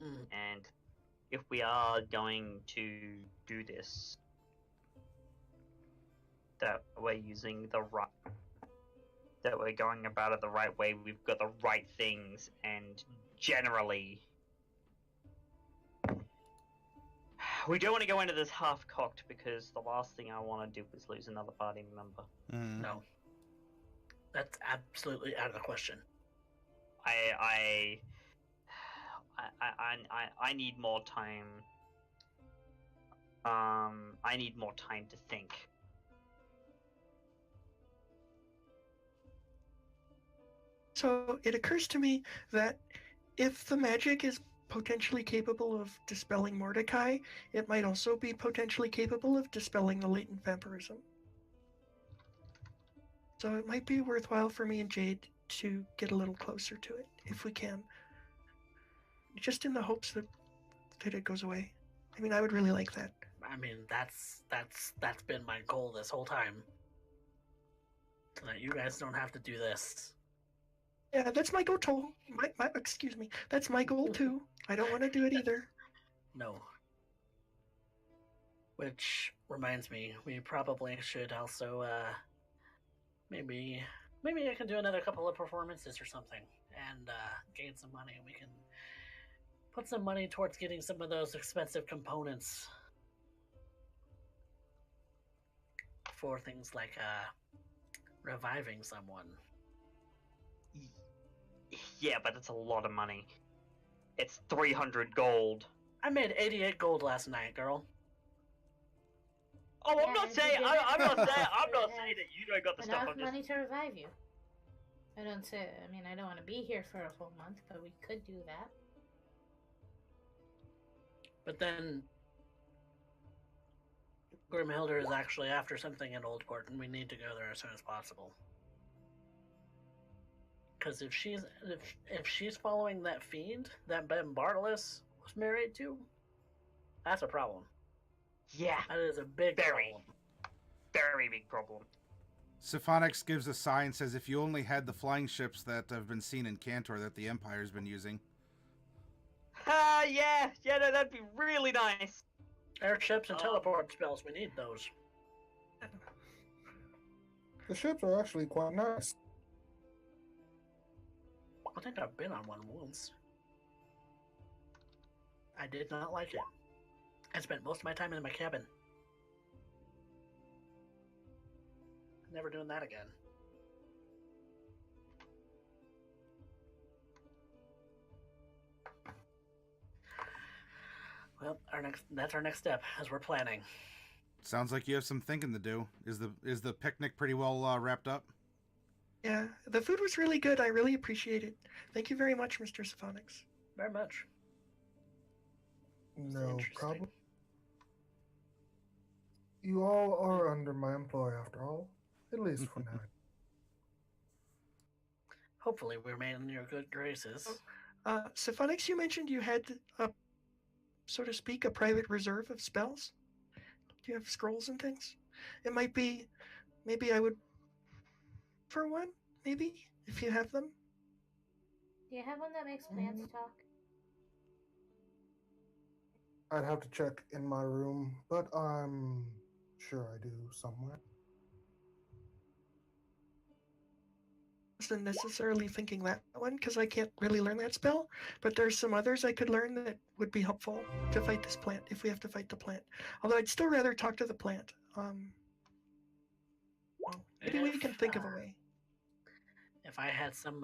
[SPEAKER 6] And if we are going to do this, that we're using the right, that we're going about it the right way, we've got the right things, and generally, we don't want to go into this half-cocked, because the last thing I want to do is lose another party member.
[SPEAKER 2] No. That's absolutely out of the question.
[SPEAKER 6] I need more time. I need more time to think.
[SPEAKER 4] So it occurs to me that if the magic is potentially capable of dispelling Mordecai, it might also be potentially capable of dispelling the latent vampirism. So it might be worthwhile for me and Jade to get a little closer to it, if we can. Just in the hopes that it goes away. I mean, I would really like that.
[SPEAKER 2] I mean, that's been my goal this whole time. So that you guys don't have to do this.
[SPEAKER 4] Yeah, that's my goal too. Excuse me. That's my goal too. I don't want to do it either.
[SPEAKER 2] No. Which reminds me, we probably should also, maybe I can do another couple of performances or something, and gain some money, and we can put some money towards getting some of those expensive components for things like reviving someone.
[SPEAKER 6] Yeah, but it's a lot of money. It's 300 gold.
[SPEAKER 2] I made 88 gold last night, girl.
[SPEAKER 6] Oh, I'm
[SPEAKER 7] Yeah,
[SPEAKER 6] not
[SPEAKER 7] if
[SPEAKER 6] saying
[SPEAKER 7] you
[SPEAKER 6] I'm
[SPEAKER 7] didn't
[SPEAKER 6] not
[SPEAKER 7] have
[SPEAKER 6] saying I'm not
[SPEAKER 7] to
[SPEAKER 6] saying that you don't got the stuff.
[SPEAKER 7] enough
[SPEAKER 6] I'm just
[SPEAKER 7] money to revive you. I mean, I don't want to be here for a full month, but we could do that.
[SPEAKER 2] But then Grimhilder is actually after something in Oldport, and we need to go there as soon as possible. Because if she's following that fiend that Ben Bartolus was married to, that's a problem.
[SPEAKER 6] yeah,
[SPEAKER 2] That is a big
[SPEAKER 6] Very.
[SPEAKER 2] problem.
[SPEAKER 6] very big problem.
[SPEAKER 1] Syphonix gives a sigh and says, if you only had the flying ships that have been seen in Cantor that the Empire's been using.
[SPEAKER 6] Yeah, no, that'd be really nice.
[SPEAKER 2] Airships and teleport spells, we need those.
[SPEAKER 5] The ships are actually quite nice.
[SPEAKER 2] I think I've been on one once. I did not like it. I spent most of my time in my cabin. Never doing that again. Well, that's our next step, as we're planning.
[SPEAKER 1] Sounds like you have some thinking to do. Is the picnic pretty well wrapped up?
[SPEAKER 4] Yeah, the food was really good. I really appreciate it. Thank you very much, Mr. Syphonix.
[SPEAKER 2] Very much.
[SPEAKER 5] No
[SPEAKER 2] Interesting.
[SPEAKER 5] problem. You all are under my employ after all, at least for now.
[SPEAKER 2] Hopefully we remain in your good graces.
[SPEAKER 4] Syphonix, you mentioned you had, so to speak, a private reserve of spells. Do you have scrolls and things? It might be, maybe I would, for one, maybe, if you have them.
[SPEAKER 7] Do you have one that makes plants talk?
[SPEAKER 5] I'd have to check in my room, but I'm sure I do somewhere.
[SPEAKER 4] Wasn't necessarily thinking that one because I can't really learn that spell, but there's some others I could learn that would be helpful to fight this plant if we have to fight the plant. Although I'd still rather talk to the plant. Well, maybe we can think of a way.
[SPEAKER 2] If I had some,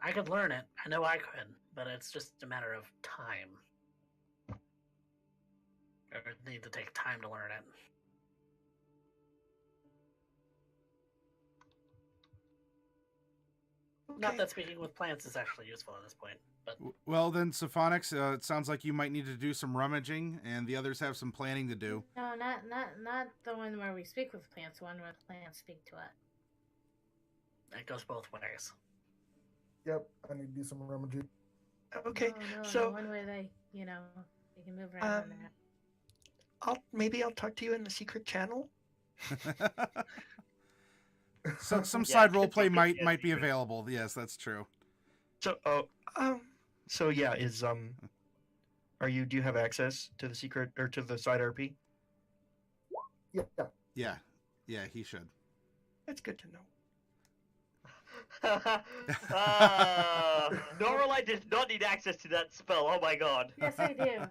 [SPEAKER 2] I could learn it. I know I could, but it's just a matter of time. I would need to take time to learn it. Not
[SPEAKER 4] Okay.
[SPEAKER 2] that speaking with plants is actually useful at this point, but
[SPEAKER 1] Well, then, Syphonix, it sounds like you might need to do some rummaging, and the others have some planning to do.
[SPEAKER 7] No, not the one where we speak with plants. The one where plants speak to us.
[SPEAKER 2] it goes both ways.
[SPEAKER 5] Yep, I need to do some rummaging.
[SPEAKER 4] Okay,
[SPEAKER 7] No,
[SPEAKER 4] so
[SPEAKER 7] the one where they can move around on there.
[SPEAKER 4] I'll talk to you in the secret channel.
[SPEAKER 1] Some
[SPEAKER 6] Yeah,
[SPEAKER 1] side
[SPEAKER 6] it's
[SPEAKER 1] roleplay
[SPEAKER 6] good,
[SPEAKER 1] might
[SPEAKER 6] yeah,
[SPEAKER 1] might be
[SPEAKER 6] secret.
[SPEAKER 1] available. Yes, that's true.
[SPEAKER 8] So, so yeah, do you have access to the secret or to the side RP?
[SPEAKER 5] Yeah.
[SPEAKER 1] Yeah, he should.
[SPEAKER 4] That's good to know.
[SPEAKER 6] Normal does not need access to that spell. Oh my god.
[SPEAKER 7] Yes, I do.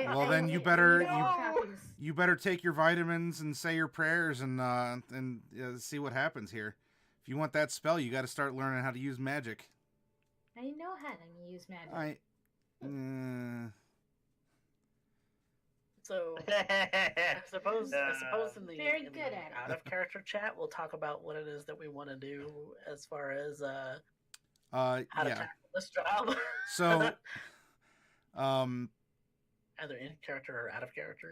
[SPEAKER 1] Well, then you
[SPEAKER 7] need
[SPEAKER 1] better-
[SPEAKER 7] all copies.
[SPEAKER 1] You better take your vitamins and say your prayers and see what happens here. If you want that spell, you got to start learning how to use magic.
[SPEAKER 7] I know how to use magic.
[SPEAKER 2] So I suppose in the,
[SPEAKER 7] Very
[SPEAKER 2] in
[SPEAKER 7] good
[SPEAKER 2] the
[SPEAKER 7] at it.
[SPEAKER 2] out of character chat, we'll talk about what it is that we want to do as far as how to
[SPEAKER 1] Yeah.
[SPEAKER 2] tackle this job.
[SPEAKER 1] So,
[SPEAKER 2] Either in character or out of character.